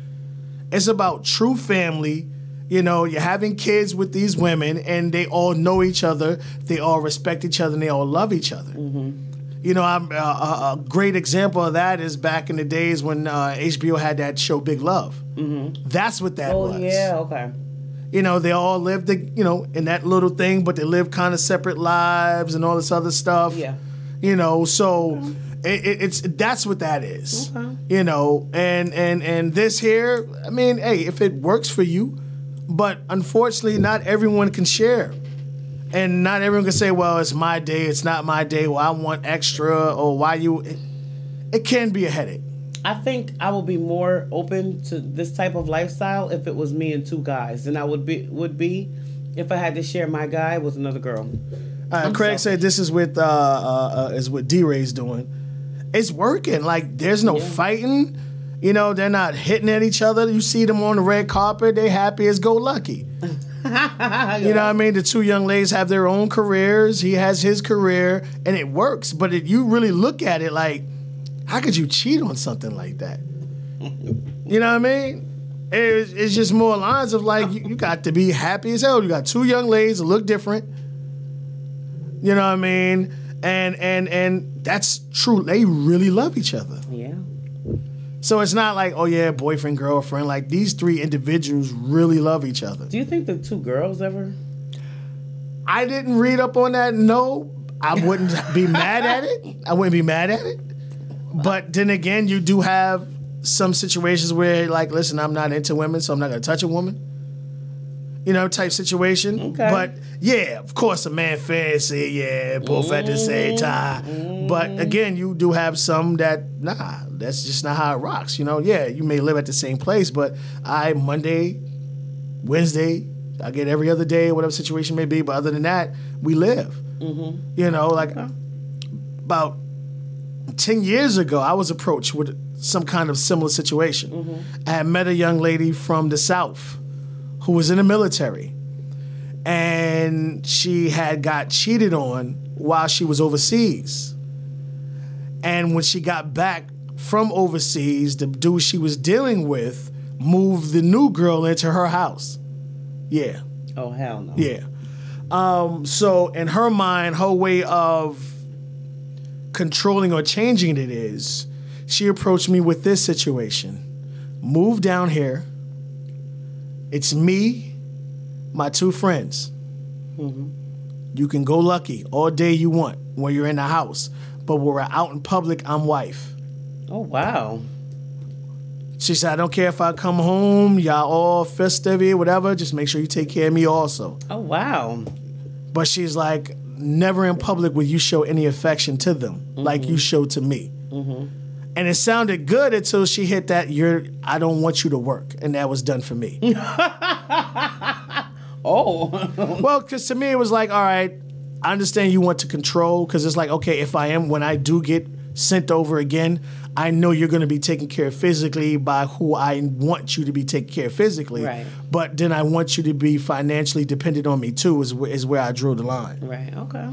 It's about true family. You're having kids with these women, and they all know each other. They all respect each other, and they all love each other. Mm-hmm. A great example of that is back in the days when HBO had that show Big Love. Mm-hmm. That's what that was. Oh, yeah, okay. They all lived, in that little thing, but they lived kind of separate lives and all this other stuff. Yeah. So it's that's what that is. Okay. And this here, I mean, hey, if it works for you, but unfortunately, not everyone can share, and not everyone can say, well, it's my day, it's not my day. Well, I want extra, or why you? It can be a headache. I think I would be more open to this type of lifestyle if it was me and 2 guys than I would be if I had to share my guy with another girl. Craig said this is what D-Ray's doing. It's working. Like, there's no fighting. They're not hitting at each other. You see them on the red carpet. They happy as go lucky. You know what I mean? The 2 young ladies have their own careers. He has his career, and it works. But if you really look at it, like, how could you cheat on something like that? You know what I mean? It's just more lines of, like, you got to be happy as hell. You got 2 young ladies that look different. You know what I mean? And that's true. They really love each other. Yeah. So it's not like, oh yeah, boyfriend, girlfriend. Like, these 3 individuals really love each other. Do you think the 2 girls ever? I didn't read up on that. No, I wouldn't be mad at it. But then again, you do have some situations where, like, listen, I'm not into women, so I'm not going to touch a woman. Type situation. Okay. But yeah, of course, a man fancy, yeah, both at the same time. But again, you do have some that, that's just not how it rocks. Yeah, you may live at the same place, but Monday, Wednesday, I get every other day, whatever situation may be. But other than that, we live. Mm-hmm. About 10 years ago, I was approached with some kind of similar situation. Mm-hmm. I had met a young lady from the South who was in the military, and she had got cheated on while she was overseas. And when she got back from overseas, the dude she was dealing with moved the new girl into her house. Yeah. Oh, hell no. Yeah. So in her mind, her way of controlling or changing it is, she approached me with this situation. Move down here. It's me, my 2 friends. Mm-hmm. You can go lucky all day you want when you're in the house. But when we're out in public, I'm wife. Oh, wow. She said, I don't care if I come home, y'all all festive, whatever, just make sure you take care of me also. Oh, wow. But she's like, never in public will you show any affection to them like you show to me. Mm-hmm. And it sounded good until she hit that, I don't want you to work. And that was done for me. Oh. Well, because to me, it was like, all right, I understand you want to control, because it's like, okay, when I do get sent over again, I know you're going to be taken care of physically by who I want you to be taken care of physically. Right. But then I want you to be financially dependent on me too, is where I drew the line. Right. Okay.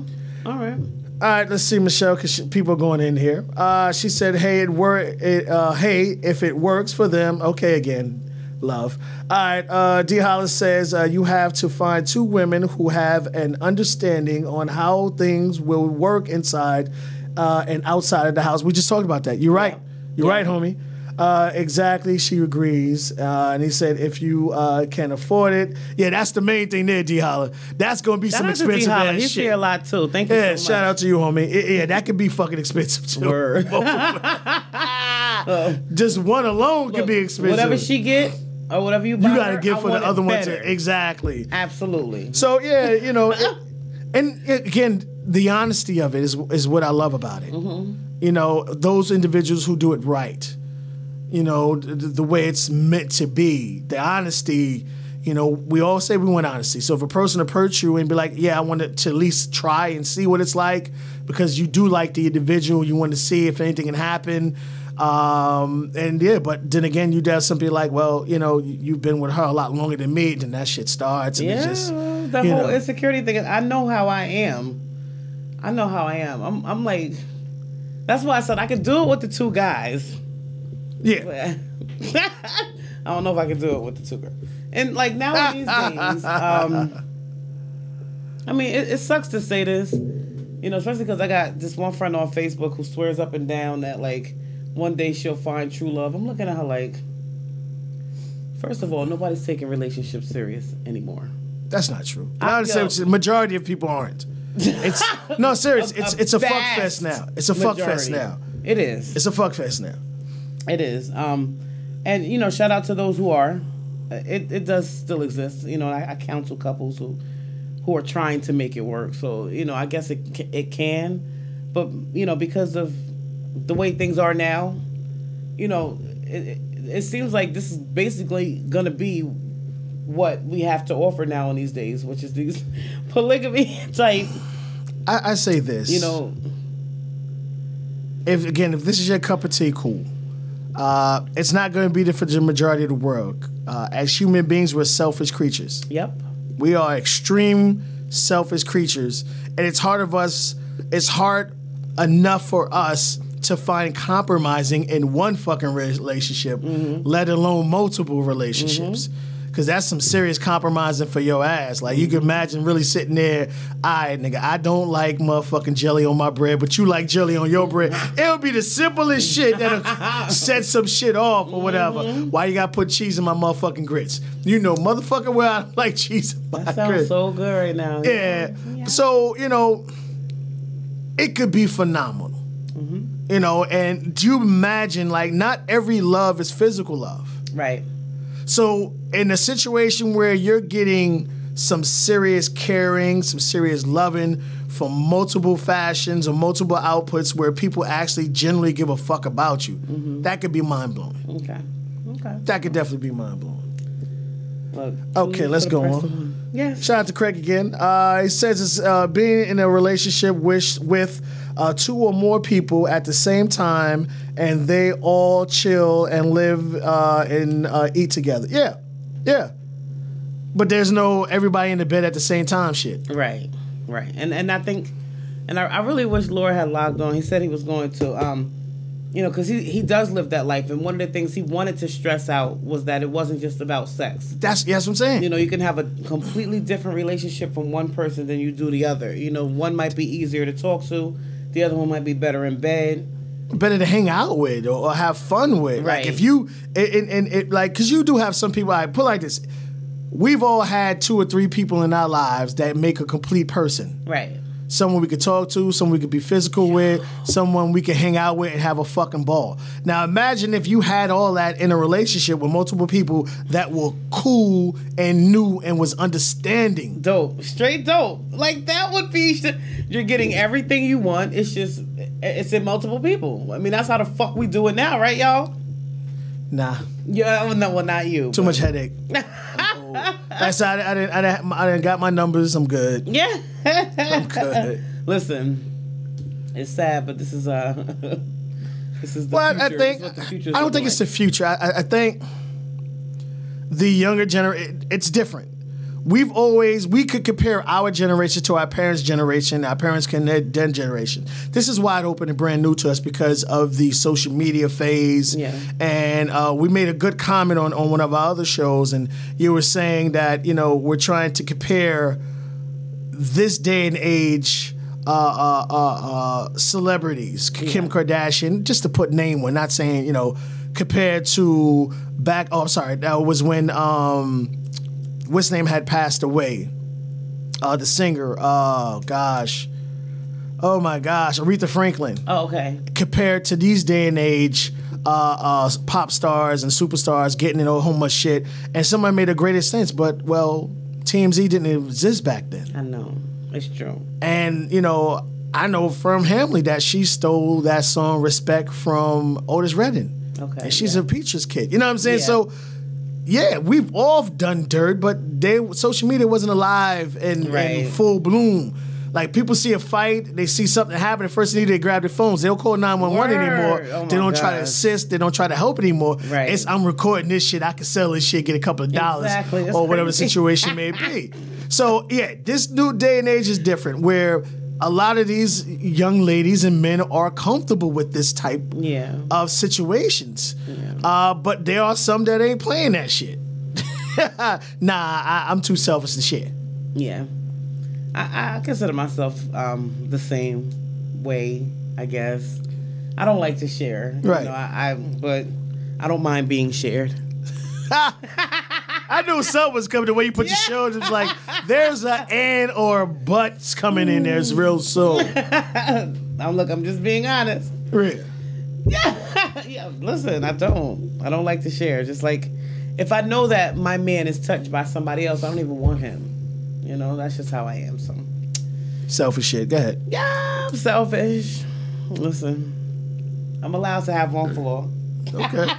All right. All right, let's see, Michelle, because people are going in here. She said, hey, if it works for them, okay, again, love. All right, D. Hollis says, you have to find two women who have an understanding on how things will work inside and outside of the house. We just talked about that. You're right. You're right, homie. Exactly, she agrees. And he said, if you can afford it. Yeah, that's the main thing there, D. Holler. That's going to be some expensive ass shit. He share a lot, too. Thank you so much. Shout out to you, homie. Yeah, that could be fucking expensive, too. Word. Just one alone could be expensive. Whatever she get, or whatever you buy you got to give for the other one, too. Better. Exactly. Absolutely. So, yeah, you know, again, the honesty of it is what I love about it. Mm-hmm. You know, those individuals who do it right. You know, the way it's meant to be. The honesty, you know, we all say we want honesty. So if a person approach you and be like, yeah, I want to at least try and see what it's like because you do like the individual, you want to see if anything can happen. And yeah, but then again, you have somebody like, well, you know, you've been with her a lot longer than me, then that shit starts. And yeah, just, the whole insecurity thing. I know how I am. I'm like, that's why I said I could do it with the two guys. Yeah. I don't know if I can do it with the two girls. And like now these days, I mean, it sucks to say this, you know, especially because I got this one friend on Facebook who swears up and down that like one day she'll find true love. I'm looking at her like, first of all, nobody's taking relationships serious anymore. That's not true. I understand. The majority of people aren't. It's no serious. It's a fuck fest now. It's a fuck fest now. It is. It's a fuck fest now. It is. And, you know, shout out to those who are. It does still exist. You know, I counsel couples who are trying to make it work. So, you know, I guess it can. But, you know, because of the way things are now, you know, it seems like this is basically going to be what we have to offer now in these days, which is these polygamy type. I say this. You know. If this is your cup of tea, cool. It's not going to be there for the majority of the world. As human beings, we're selfish creatures. Yep. We are extreme selfish creatures, and it's hard enough for us to find compromising in one fucking relationship, let alone multiple relationships. Because that's some serious compromising for your ass. Like, you can imagine really sitting there, all right, nigga, I don't like motherfucking jelly on my bread, but you like jelly on your bread. It'll be the simplest shit that'll set some shit off or whatever. Why you gotta put cheese in my motherfucking grits? You know, motherfucker, where I like cheese in my grits. That sounds so good right now. Yeah. So, you know, it could be phenomenal. You know, and do you imagine, like, not every love is physical love. Right. So in a situation where you're getting some serious caring, some serious loving from multiple fashions or multiple outputs where people actually generally give a fuck about you, that could be mind-blowing. Okay. That could definitely be mind-blowing. Look, okay, let's go on. Yes. Shout out to Craig again. He says it's being in a relationship with two or more people at the same time, and they all chill and live and eat together. Yeah. But there's no everybody in the bed at the same time shit. Right. And I think, and I really wish Laura had logged on. He said he was going to, you know, because he does live that life. And one of the things he wanted to stress out was that it wasn't just about sex. That's what I'm saying. You know, you can have a completely different relationship from one person than you do the other. You know, one might be easier to talk to. The other one might be better in bed. Better to hang out with or have fun with. Right. Like if you, like, because you do have some people, I put like this, we've all had 2 or 3 people in our lives that make a complete person. Right. Someone we could talk to, someone we could be physical with, someone we could hang out with and have a fucking ball. Now imagine if you had all that in a relationship with multiple people that were cool and new and was understanding. Dope. Straight dope. Like that would be, you're getting everything you want. It's just, it's in multiple people. I mean, that's how the fuck we do it now, right, y'all? Nah. Yeah, no, well, not you. Too much headache. That's I didn't got my numbers. I'm good. Yeah. I'm good. Listen, it's sad, but this is the well, future. I think I don't think it's the future. I think the younger generation, it's different. we could compare our generation to our parents' generation, our parents' then generation. This is wide open and brand new to us because of the social media phase. Yeah. And we made a good comment on one of our other shows, and you were saying that, we're trying to compare this day and age celebrities, Kim Kardashian, just to put name one, not saying, compared to that was when what's name had passed away. The singer, oh my gosh, Aretha Franklin. Oh, okay. Compared to these day and age pop stars and superstars getting in a whole much shit, and somebody made a greater sense, but TMZ didn't exist back then. I know, it's true. And I know from Hamley that she stole that song "Respect" from Otis Redding. Okay, and she's a Peaches kid. You know what I'm saying? Yeah. So. Yeah, we've all done dirt, but social media wasn't alive and in full bloom. Like, people see a fight, they see something happen, the first thing they grab their phones. They don't call 911 anymore. They don't try to assist. They don't try to help anymore. Right. It's, I'm recording this shit. I can sell this shit, get a couple of dollars, or whatever the situation may be. So, yeah, this new day and age is different, where a lot of these young ladies and men are comfortable with this type of situations. Yeah. But there are some that ain't playing that shit. I'm too selfish to share. Yeah. I consider myself the same way, I guess. I don't like to share. Right. But I don't mind being shared. I knew something was coming. The way you put your shoulders, it's like there's a and or a but's coming in there. It's real soon. I'm just being honest. Real. Yeah. Listen, I don't like to share. Just like if I know that my man is touched by somebody else, I don't even want him. That's just how I am. So selfish shit. Go ahead. Yeah, I'm selfish. Listen, I'm allowed to have one flaw. Okay.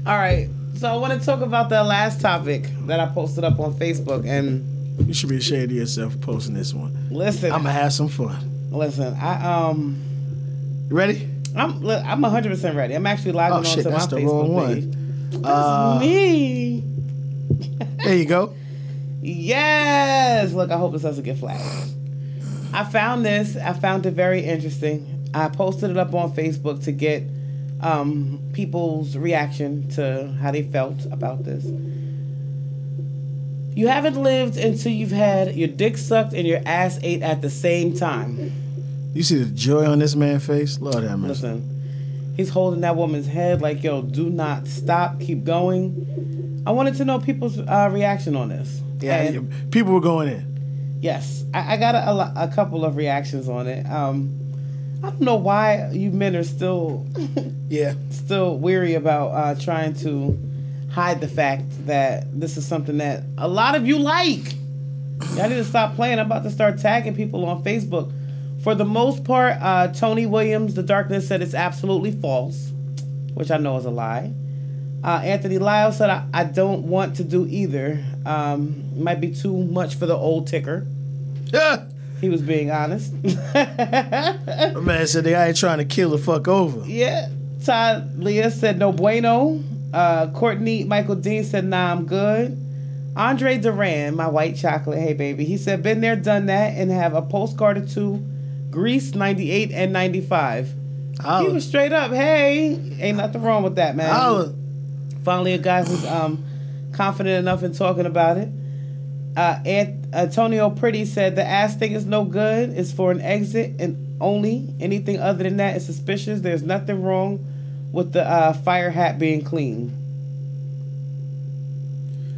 All right. So I want to talk about the last topic that I posted up on Facebook, and you should be ashamed of yourself for posting this one. Listen, I'm gonna have some fun. Listen, You ready? I'm 100% ready. I'm actually logging on to my Facebook page. That's me. There you go. Yes. Look, I hope this doesn't get flagged. I found this. I found it very interesting. I posted it up on Facebook to get people's reaction to how they felt about this. You haven't lived until you've had your dick sucked and your ass ate at the same time. You see the joy on this man's face? Lord have mercy. Listen, he's holding that woman's head like, yo, do not stop, keep going. I wanted to know people's reaction on this. Yeah, people were going in. Yes, I got a couple of reactions on it. I don't know why you men are still still weary about trying to hide the fact that this is something that a lot of you like. Y'all need to stop playing. I'm about to start tagging people on Facebook. For the most part, Tony Williams, The Darkness, said it's absolutely false, which I know is a lie. Anthony Lyle said, I don't want to do either. Might be too much for the old ticker. He was being honest. My man said the guy ain't trying to kill the fuck over. Yeah. Todd Leah said no bueno. Courtney Michael Dean said nah, I'm good. Andre Duran, my white chocolate, hey baby, he said been there, done that, and have a postcard or two. Grease 98 and 95. He was straight up, hey, ain't nothing wrong with that, man. Finally a guy who's confident enough in talking about it. Antonio Pretty said the ass thing is no good. It's for an exit and only. Anything other than that is suspicious. There's nothing wrong with the fire hat being clean.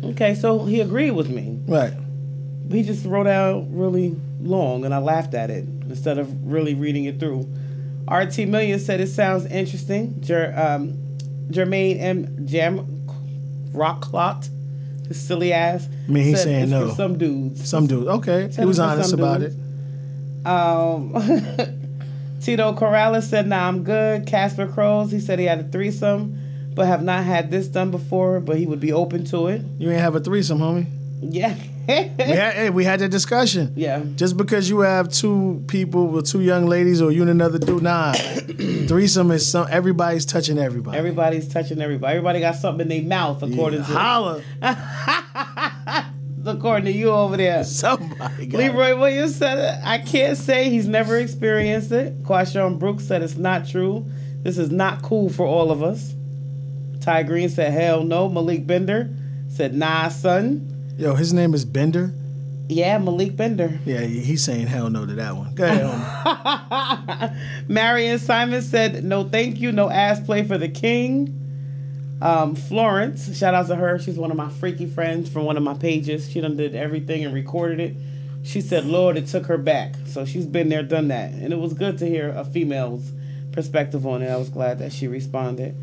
Okay, so he agreed with me. Right. He just wrote out really long, and I laughed at it instead of really reading it through. RT Million said it sounds interesting. Jermaine M. Jam Rockclot, his silly ass. I mean, he's saying no. For some dudes. Some dudes. Okay. He was honest about it. Tito Corrales said, nah, I'm good. Casper Crows, he said he had a threesome, but have not had this done before, but he would be open to it. You ain't have a threesome, homie. Yeah. we had that discussion. Yeah. Just because you have two people with two young ladies or you and another dude, nah. Threesome is everybody's touching everybody. Everybody's touching everybody. Everybody got something in their mouth, according to... Holla. according to you over there. Somebody got Leroy Williams said it. I can't say he's never experienced it. Quashon Brooks said it's not true. This is not cool for all of us. Ty Green said hell no. Malik Bender said nah, son. Yo, his name is Bender? Yeah, Malik Bender. Yeah, he's saying hell no to that one. Go ahead, homie. Marion Simon said no thank you, no ass play for the king. Florence, shout out to her. She's one of my freaky friends from one of my pages. She done did everything and recorded it. She said, Lord, it took her back. So she's been there, done that. And it was good to hear a female's perspective on it. I was glad that she responded.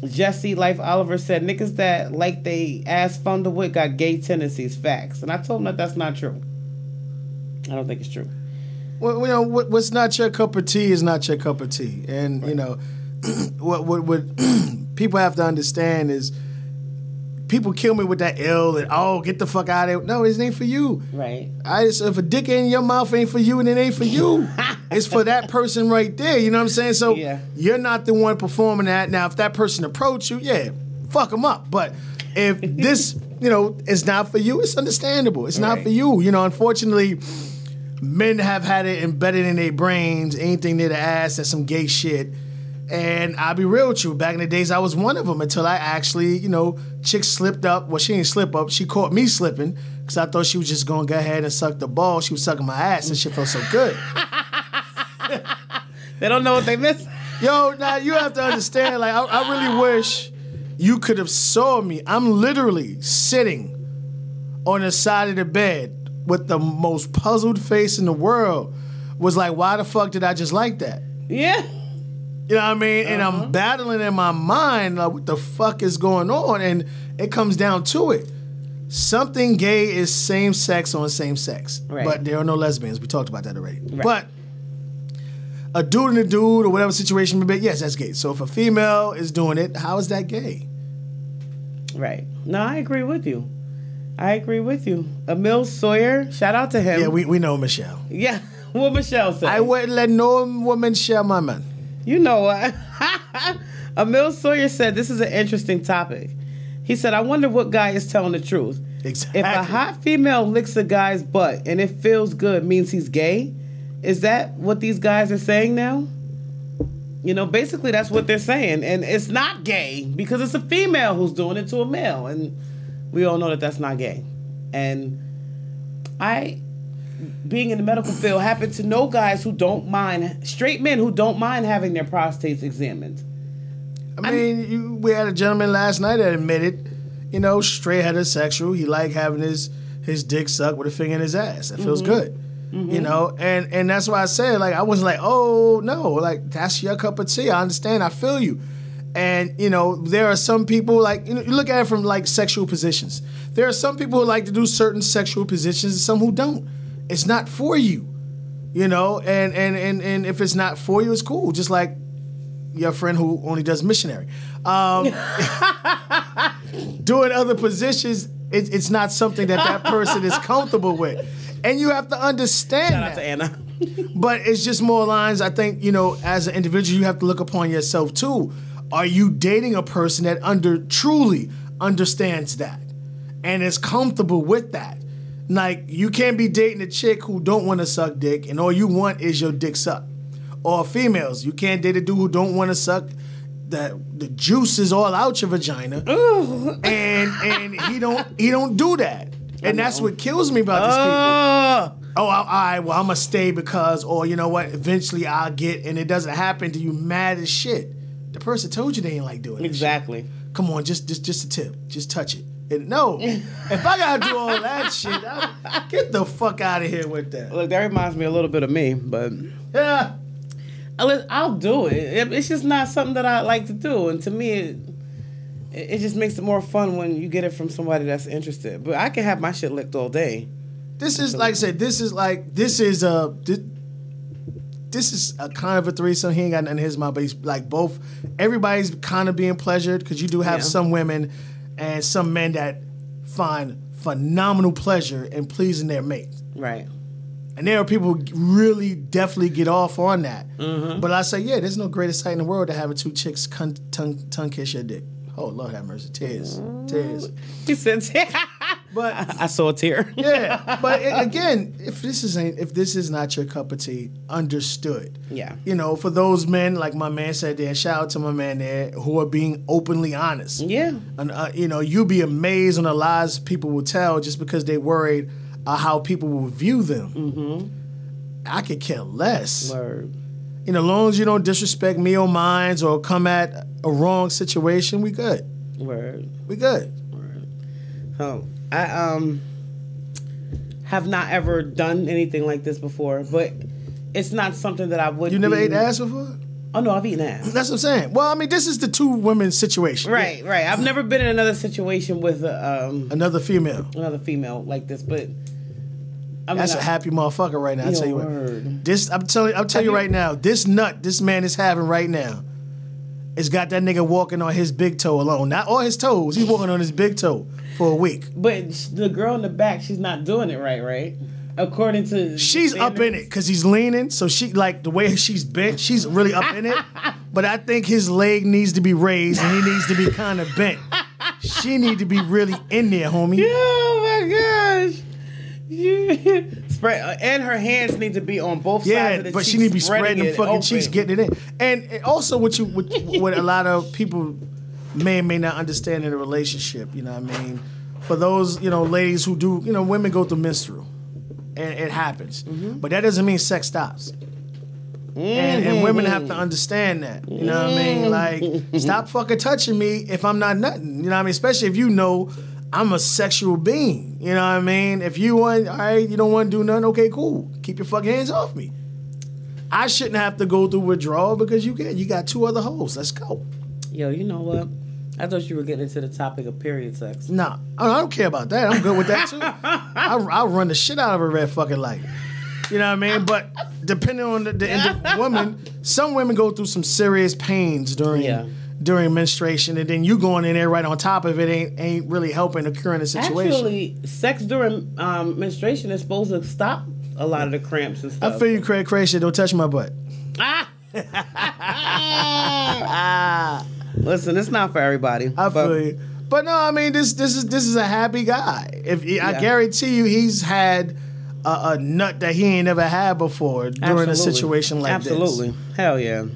Jesse Life Oliver said, niggas that like they ass fondled with got gay tendencies, facts. And I told him that that's not true. I don't think it's true. Well, you know, what's not your cup of tea is not your cup of tea. And, you know, what people have to understand is people kill me with that ill and, oh, get the fuck out of it. No, it ain't for you. Right. If a dick in your mouth ain't for you, and it ain't for you. It's for that person right there. You know what I'm saying? So you're not the one performing that. Now, if that person approach you, yeah, fuck them up. But if this, you know, is not for you, it's understandable. It's not for you. You know, unfortunately, men have had it embedded in their brains, anything near the ass, that's some gay shit. And I'll be real with you, back in the days, I was one of them until I actually, you know, chick slipped up. Well, she didn't slip up. She caught me slipping because I thought she was just going to go ahead and suck the ball. She was sucking my ass and shit felt so good. They don't know what they miss. Yo, now you have to understand, like, I really wish you could have saw me. I'm literally sitting on the side of the bed with the most puzzled face in the world. Was like, why the fuck did I just like that? Yeah. You know what I mean? And I'm battling in my mind, like, what the fuck is going on? And it comes down to it. Something gay is same sex on same sex. Right. But there are no lesbians. We talked about that already. Right. But a dude and a dude or whatever situation may be, yes, that's gay. So if a female is doing it, how is that gay? Right. No, I agree with you. I agree with you. Emil Sawyer, shout out to him. Yeah, we know Michelle. Yeah, what Michelle said. I wouldn't let no woman share my man. You know what? Emil Sawyer said, this is an interesting topic. He said, I wonder what guy is telling the truth. Exactly. If a hot female licks a guy's butt and it feels good means he's gay, is that what these guys are saying now? You know, basically that's what they're saying. And it's not gay because it's a female who's doing it to a male. And we all know that that's not gay. And I, being in the medical field, happen to know guys who don't mind, straight men who don't mind having their prostates examined. I mean, we had a gentleman last night that admitted, you know, straight heterosexual. He liked having his dick sucked with a finger in his ass. That feels good. You know, and that's why I said, like, I wasn't like, oh, no, like, that's your cup of tea. I understand. I feel you. And, you know, there are some people, like, you know, you look at it from, like, sexual positions. There are some people who like to do certain sexual positions and some who don't. It's not for you, you know, and if it's not for you, it's cool. Just like your friend who only does missionary. Doing other positions, it's not something that person is comfortable with. And you have to understand Shout out to Anna. But it's just more lines, I think, you know, as an individual, you have to look upon yourself too. Are you dating a person that truly understands that and is comfortable with that? Like, you can't be dating a chick who don't want to suck dick and all you want is your dick sucked. Or females, you can't date a dude who don't want to suck the juice is all out your vagina. and he don't do that. And that's what kills me about these people. Oh, all right, well, I'm going to stay because, or you know what, eventually I'll get, and it doesn't happen to you mad as shit. The person told you they ain't like doing it. Exactly. Come on, just a tip. Just touch it. And no, if I got to do all that shit, get the fuck out of here with that. Look, that reminds me a little bit of me, but Yeah. I'll do it. It's just not something that I like to do. And to me, it just makes it more fun when you get it from somebody that's interested. But I can have my shit licked all day. This is, like I said, this is a kind of a threesome. He ain't got nothing in his mouth, but he's like both. Everybody's kind of being pleasured because you do have some women and some men that find phenomenal pleasure in pleasing their mate. Right. And there are people who really definitely get off on that. But I say, yeah, there's no greater sight in the world than having two chicks tongue kiss your dick. Oh, Lord have mercy. Tears. He said, But I saw a tear. yeah, but again, if this is not your cup of tea, understood. Yeah. You know, for those men, like my man said there, shout out to my man there, who are being openly honest. Yeah. And you know, you'll be amazed on the lies people will tell just because they're worried how people will view them. Mm-hmm. I could care less. Word. You know, as long as you don't disrespect me or mine or come at a wrong situation, we good. Word. We good. Word. So I have not ever done anything like this before, but it's not something that I would. You never ate ass before? Oh no, I've eaten ass. That's what I'm saying. Well, I mean, this is the two women situation. Right, right. I've never been in another situation with Another female. another female like this, but I mean, That's a happy motherfucker right now. I tell you what. word. This I'm telling you right now. This nut this man is having right now, it's got that nigga walking on his big toe alone. Not all his toes. He's walking on his big toe for a week. But the girl in the back, she's not doing it right? According to She's up in it because he's leaning. So she like the way she's bent. She's really up in it. But I think his leg needs to be raised and he needs to be kind of bent. She need to be really in there, homie. Oh my gosh. Spread, and her hands need to be on both sides of the but cheeks, she need to be spreading them fucking open. cheeks, getting it in. And also, what a lot of people may not understand in a relationship, you know what I mean? For those, you know, ladies who do, you know, women go through menstrual, and it happens, but that doesn't mean sex stops. And women have to understand that, you know what I mean? Like, stop fucking touching me if I'm not nothing, you know what I mean? Especially if you know I'm a sexual being, you know what I mean? If you want, all right, you don't want to do nothing, okay, cool. Keep your fucking hands off me. I shouldn't have to go through withdrawal because you got two other hoes. Let's go. Yo, you know what? I thought you were getting into the topic of period sex. Nah, I don't care about that. I'm good with that too. I'll run the shit out of a red fucking light. You know what I mean? But depending on the woman, some women go through some serious pains during menstruation, and then you going in there right on top of it ain't really helping the current situation. Actually, sex during menstruation is supposed to stop a lot of the cramps and stuff. I feel you, cray shit. Don't touch my butt. Listen, it's not for everybody. I feel you. But no, I mean this is a happy guy. I guarantee you, he's had a nut that he ain't never had before during a situation like this. Absolutely, hell yeah.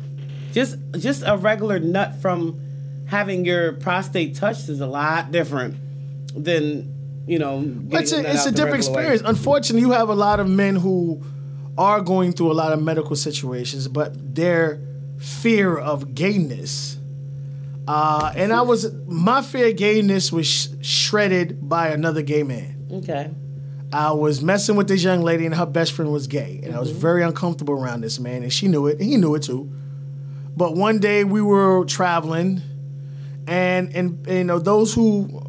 Just a regular nut from having your prostate touched is a lot different than, you know. It's a different experience. Unfortunately, you have a lot of men who are going through a lot of medical situations, but their fear of gayness. And my fear of gayness was shredded by another gay man. Okay. I was messing with this young lady and her best friend was gay. And I was very uncomfortable around this man, and she knew it, and he knew it too. But one day we were traveling, and you know, those who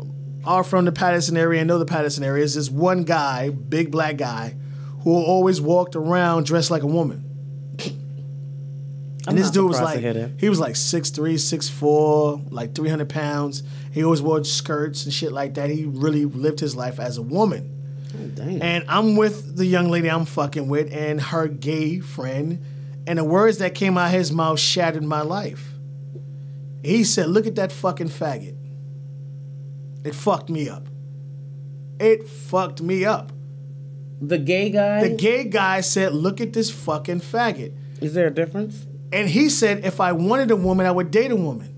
are from the Patterson area and know the Patterson area, is this one guy, big black guy, who always walked around dressed like a woman. And this dude was like, he was like 6'3", 6'4", like 300 pounds. He always wore skirts and shit like that. He really lived his life as a woman. Oh, damn. And I'm with the young lady I'm fucking with and her gay friend, and the words that came out of his mouth shattered my life. He said, "Look at that fucking faggot." It fucked me up. It fucked me up. The gay guy? The gay guy said, "Look at this fucking faggot." Is there a difference? And he said, if I wanted a woman, I would date a woman.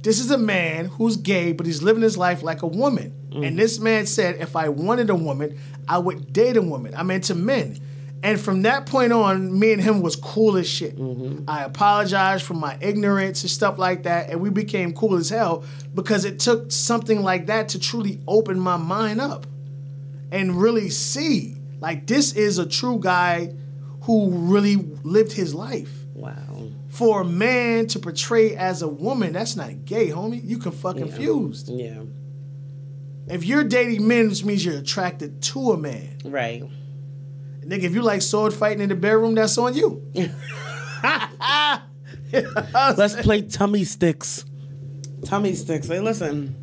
This is a man who's gay, but he's living his life like a woman. And this man said, if I wanted a woman, I would date a woman. I'm into men. And from that point on, me and him was cool as shit. I apologized for my ignorance and stuff like that, and we became cool as hell because it took something like that to truly open my mind up and really see, like, this is a true guy who really lived his life. Wow. For a man to portray as a woman, that's not gay, homie. You can fuck confused. Yeah. If you're dating men, which means you're attracted to a man. Right. Nigga, if you like sword fighting in the bedroom, that's on you. Let's play tummy sticks. Tummy sticks. Hey, listen.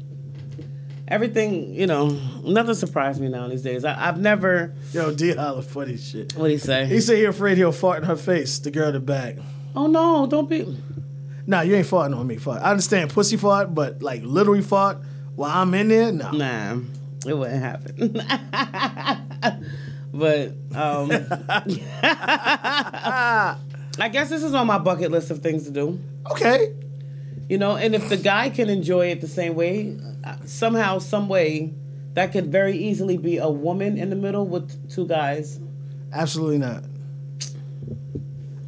Everything, you know, nothing surprised me now these days. I've never... Yo, D Holla funny shit. What'd he say? He said he afraid he'll fart in her face, the girl in the back. Oh, no, don't be... Nah, you ain't farting on me. Fart. I understand pussy fart, but like literally fart while I'm in there, no. Nah, it wouldn't happen. But I guess this is on my bucket list of things to do. Okay. You know, and if the guy can enjoy it the same way, somehow, some way, that could very easily be a woman in the middle with two guys. Absolutely not.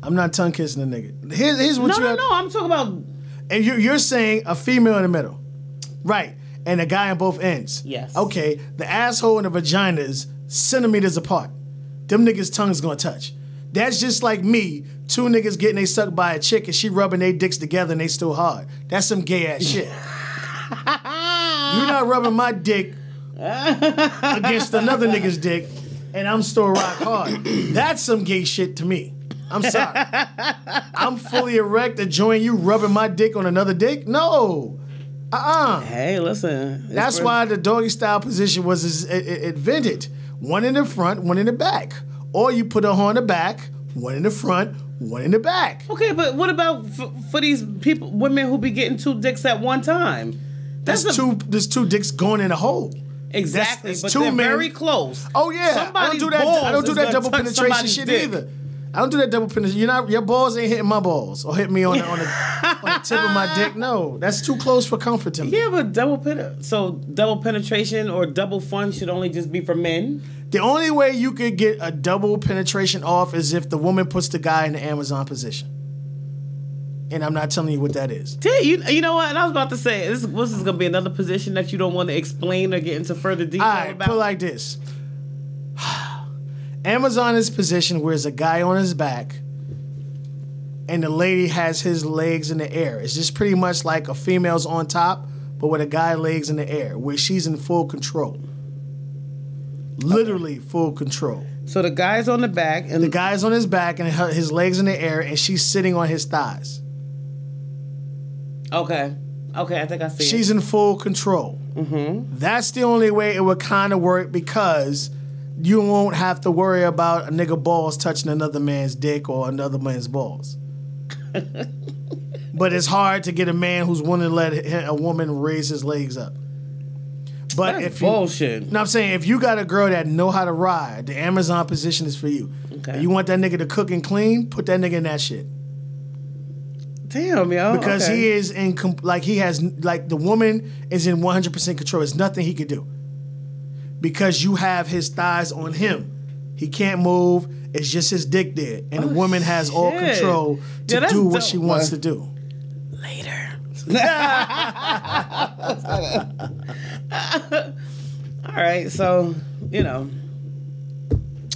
I'm not tongue kissing a nigga. Here's what No, I'm talking about. And you're saying a female in the middle, right? And a guy on both ends. Yes. Okay. The asshole and the vagina is centimeters apart. Them niggas' tongues gonna touch. That's just like me. Two niggas getting they sucked by a chick and she rubbing their dicks together and they still hard. That's some gay ass shit. You're not rubbing my dick against another nigga's dick and I'm still rock hard. That's some gay shit to me. I'm sorry. I'm fully erect enjoying you rubbing my dick on another dick? No. Hey, listen. That's why the doggy style position was invented. One in the front, one in the back. Or you put a horn in the back, one in the front, one in the back. Okay, but what about for these people, women who be getting two dicks at one time? There's two dicks going in a hole. Exactly, That's but two they're men. very close. Oh yeah, I don't do that double penetration shit dick. either. I don't do that double penetration. Your balls ain't hitting my balls or hitting me on the tip of my dick. No, that's too close for comfort to me. Yeah, but double penetration or double fun should only just be for men. The only way you could get a double penetration off is if the woman puts the guy in the Amazon position. And I'm not telling you what that is. You know what? And I was about to say, this is going to be another position that you don't want to explain or get into further detail about. Put it like this. Amazon is positioned where there's a guy on his back and the lady has his legs in the air. It's just pretty much like a female's on top, but with a guy legs in the air, where she's in full control. Literally full control. So the guy's on the back. And the guy's on his back and his legs in the air and she's sitting on his thighs. Okay, I think I see it. She's in full control. Mm-hmm. That's the only way it would kind of work because you won't have to worry about a nigga balls touching another man's dick or another man's balls. But it's hard to get a man who's willing to let a woman raise his legs up. But that's if bullshit. No, I'm saying if you got a girl that know how to ride, the Amazon position is for you. Okay. And you want that nigga to cook and clean, put that nigga in that shit. Damn, yo. Because okay. he is in, the woman is in 100% control. There's nothing he could do. Because you have his thighs on him. He can't move. It's just his dick there. And the woman has all control to do what she wants to do. Later. All right, so,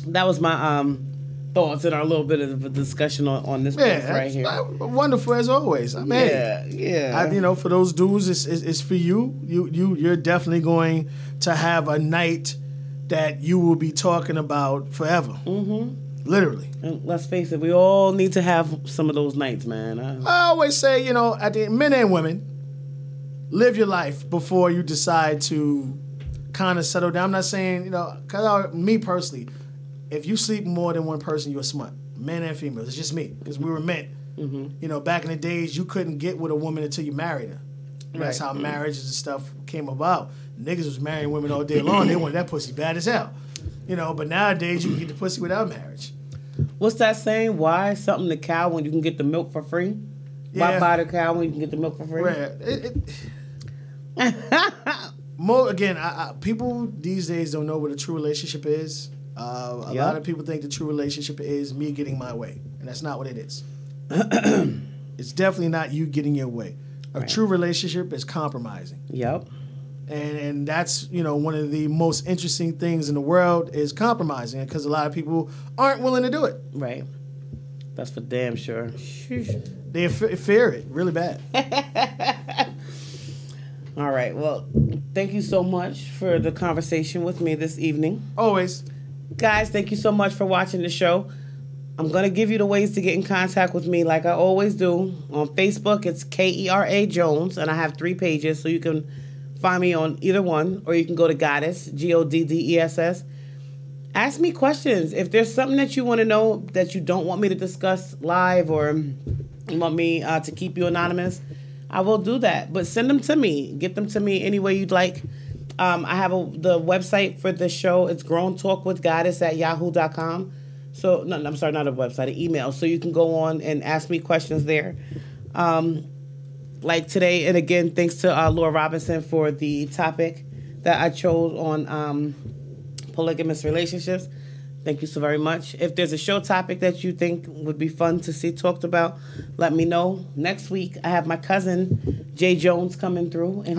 that was my thoughts in our little bit of a discussion on this place right here. Wonderful as always. I mean, yeah. For those dudes, it's for you. You're definitely going to have a night that you will be talking about forever. Mm-hmm. Literally. And let's face it, we all need to have some of those nights, man. I always say, at the end, men and women, live your life before you decide to kind of settle down. I'm not saying, because me personally, if you sleep more than one person, you're a smut. Men and females. It's just me. Because we were meant. Mm-hmm. Back in the days, you couldn't get with a woman until you married her. That's how marriages and stuff came about. Niggas was marrying women all day long. They wanted that pussy bad as hell. But nowadays, you can get the pussy without marriage. What's that saying? Why something to cow when you can get the milk for free? Yeah. Why buy the cow when you can get the milk for free? Right. People these days don't know what a true relationship is. A lot of people think the true relationship is me getting my way, and that's not what it is. It's definitely not you getting your way. A true relationship is compromising. Yep. And that's, one of the most interesting things in the world is compromising, because a lot of people aren't willing to do it. Right. That's for damn sure. They fear it really bad. All right. Well, thank you so much for the conversation with me this evening. Always. Guys, thank you so much for watching the show. I'm going to give you the ways to get in contact with me like I always do. On Facebook, it's Kera Jones, and I have 3 pages, so you can find me on either one, or you can go to Goddess, Goddes. Ask me questions. If there's something that you want to know that you don't want me to discuss live, or you want me to keep you anonymous, I will do that. But send them to me. Get them to me any way you'd like. I have the website for the show. It's growntalkwithgoddess@yahoo.com. So, no, I'm sorry, not a website, an email. So you can go on and ask me questions there. Like today, and again, thanks to Laura Robinson for the topic that I chose on polygamous relationships. Thank you so very much. If there's a show topic that you think would be fun to see talked about, let me know. Next week, I have my cousin Jay Jones coming through, and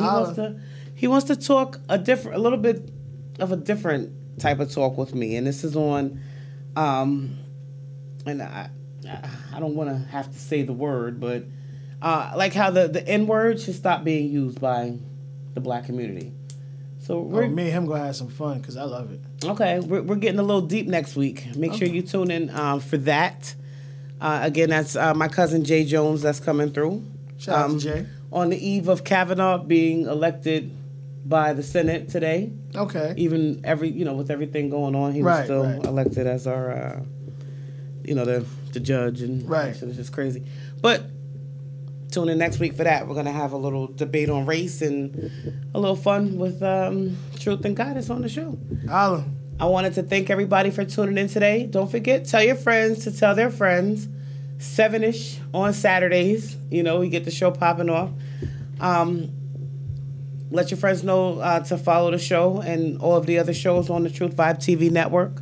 he wants to talk a little bit of a different type of talk with me, and this is on, and I don't want to have to say the word, but like how the N word should stop being used by the black community. So me and him gonna have some fun because I love it. Okay, we're getting a little deep next week. Make sure you tune in for that. Again, that's my cousin Jay Jones that's coming through. Shout out to Jay. On the eve of Kavanaugh being elected by the Senate today. Okay. Even with everything going on, he was still elected as our, the judge, and it's just crazy. But tune in next week for that. We're gonna have a little debate on race and a little fun with Truth and Goddess on the show. Holla. I wanted to thank everybody for tuning in today. Don't forget, tell your friends to tell their friends. 7-ish on Saturdays. We get the show popping off. Let your friends know to follow the show and all of the other shows on the Truth Vibe TV network.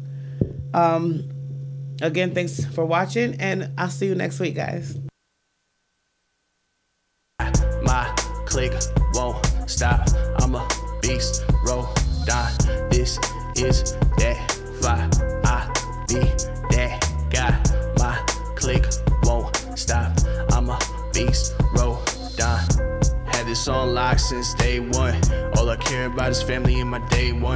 Again, thanks for watching, and I'll see you next week, guys. My click won't stop. I'm a beast, roll down. This is that fly. I be that guy. My click won't stop. I'm a beast, roll down. Had this on lock since day one. All I care about is family and my day one.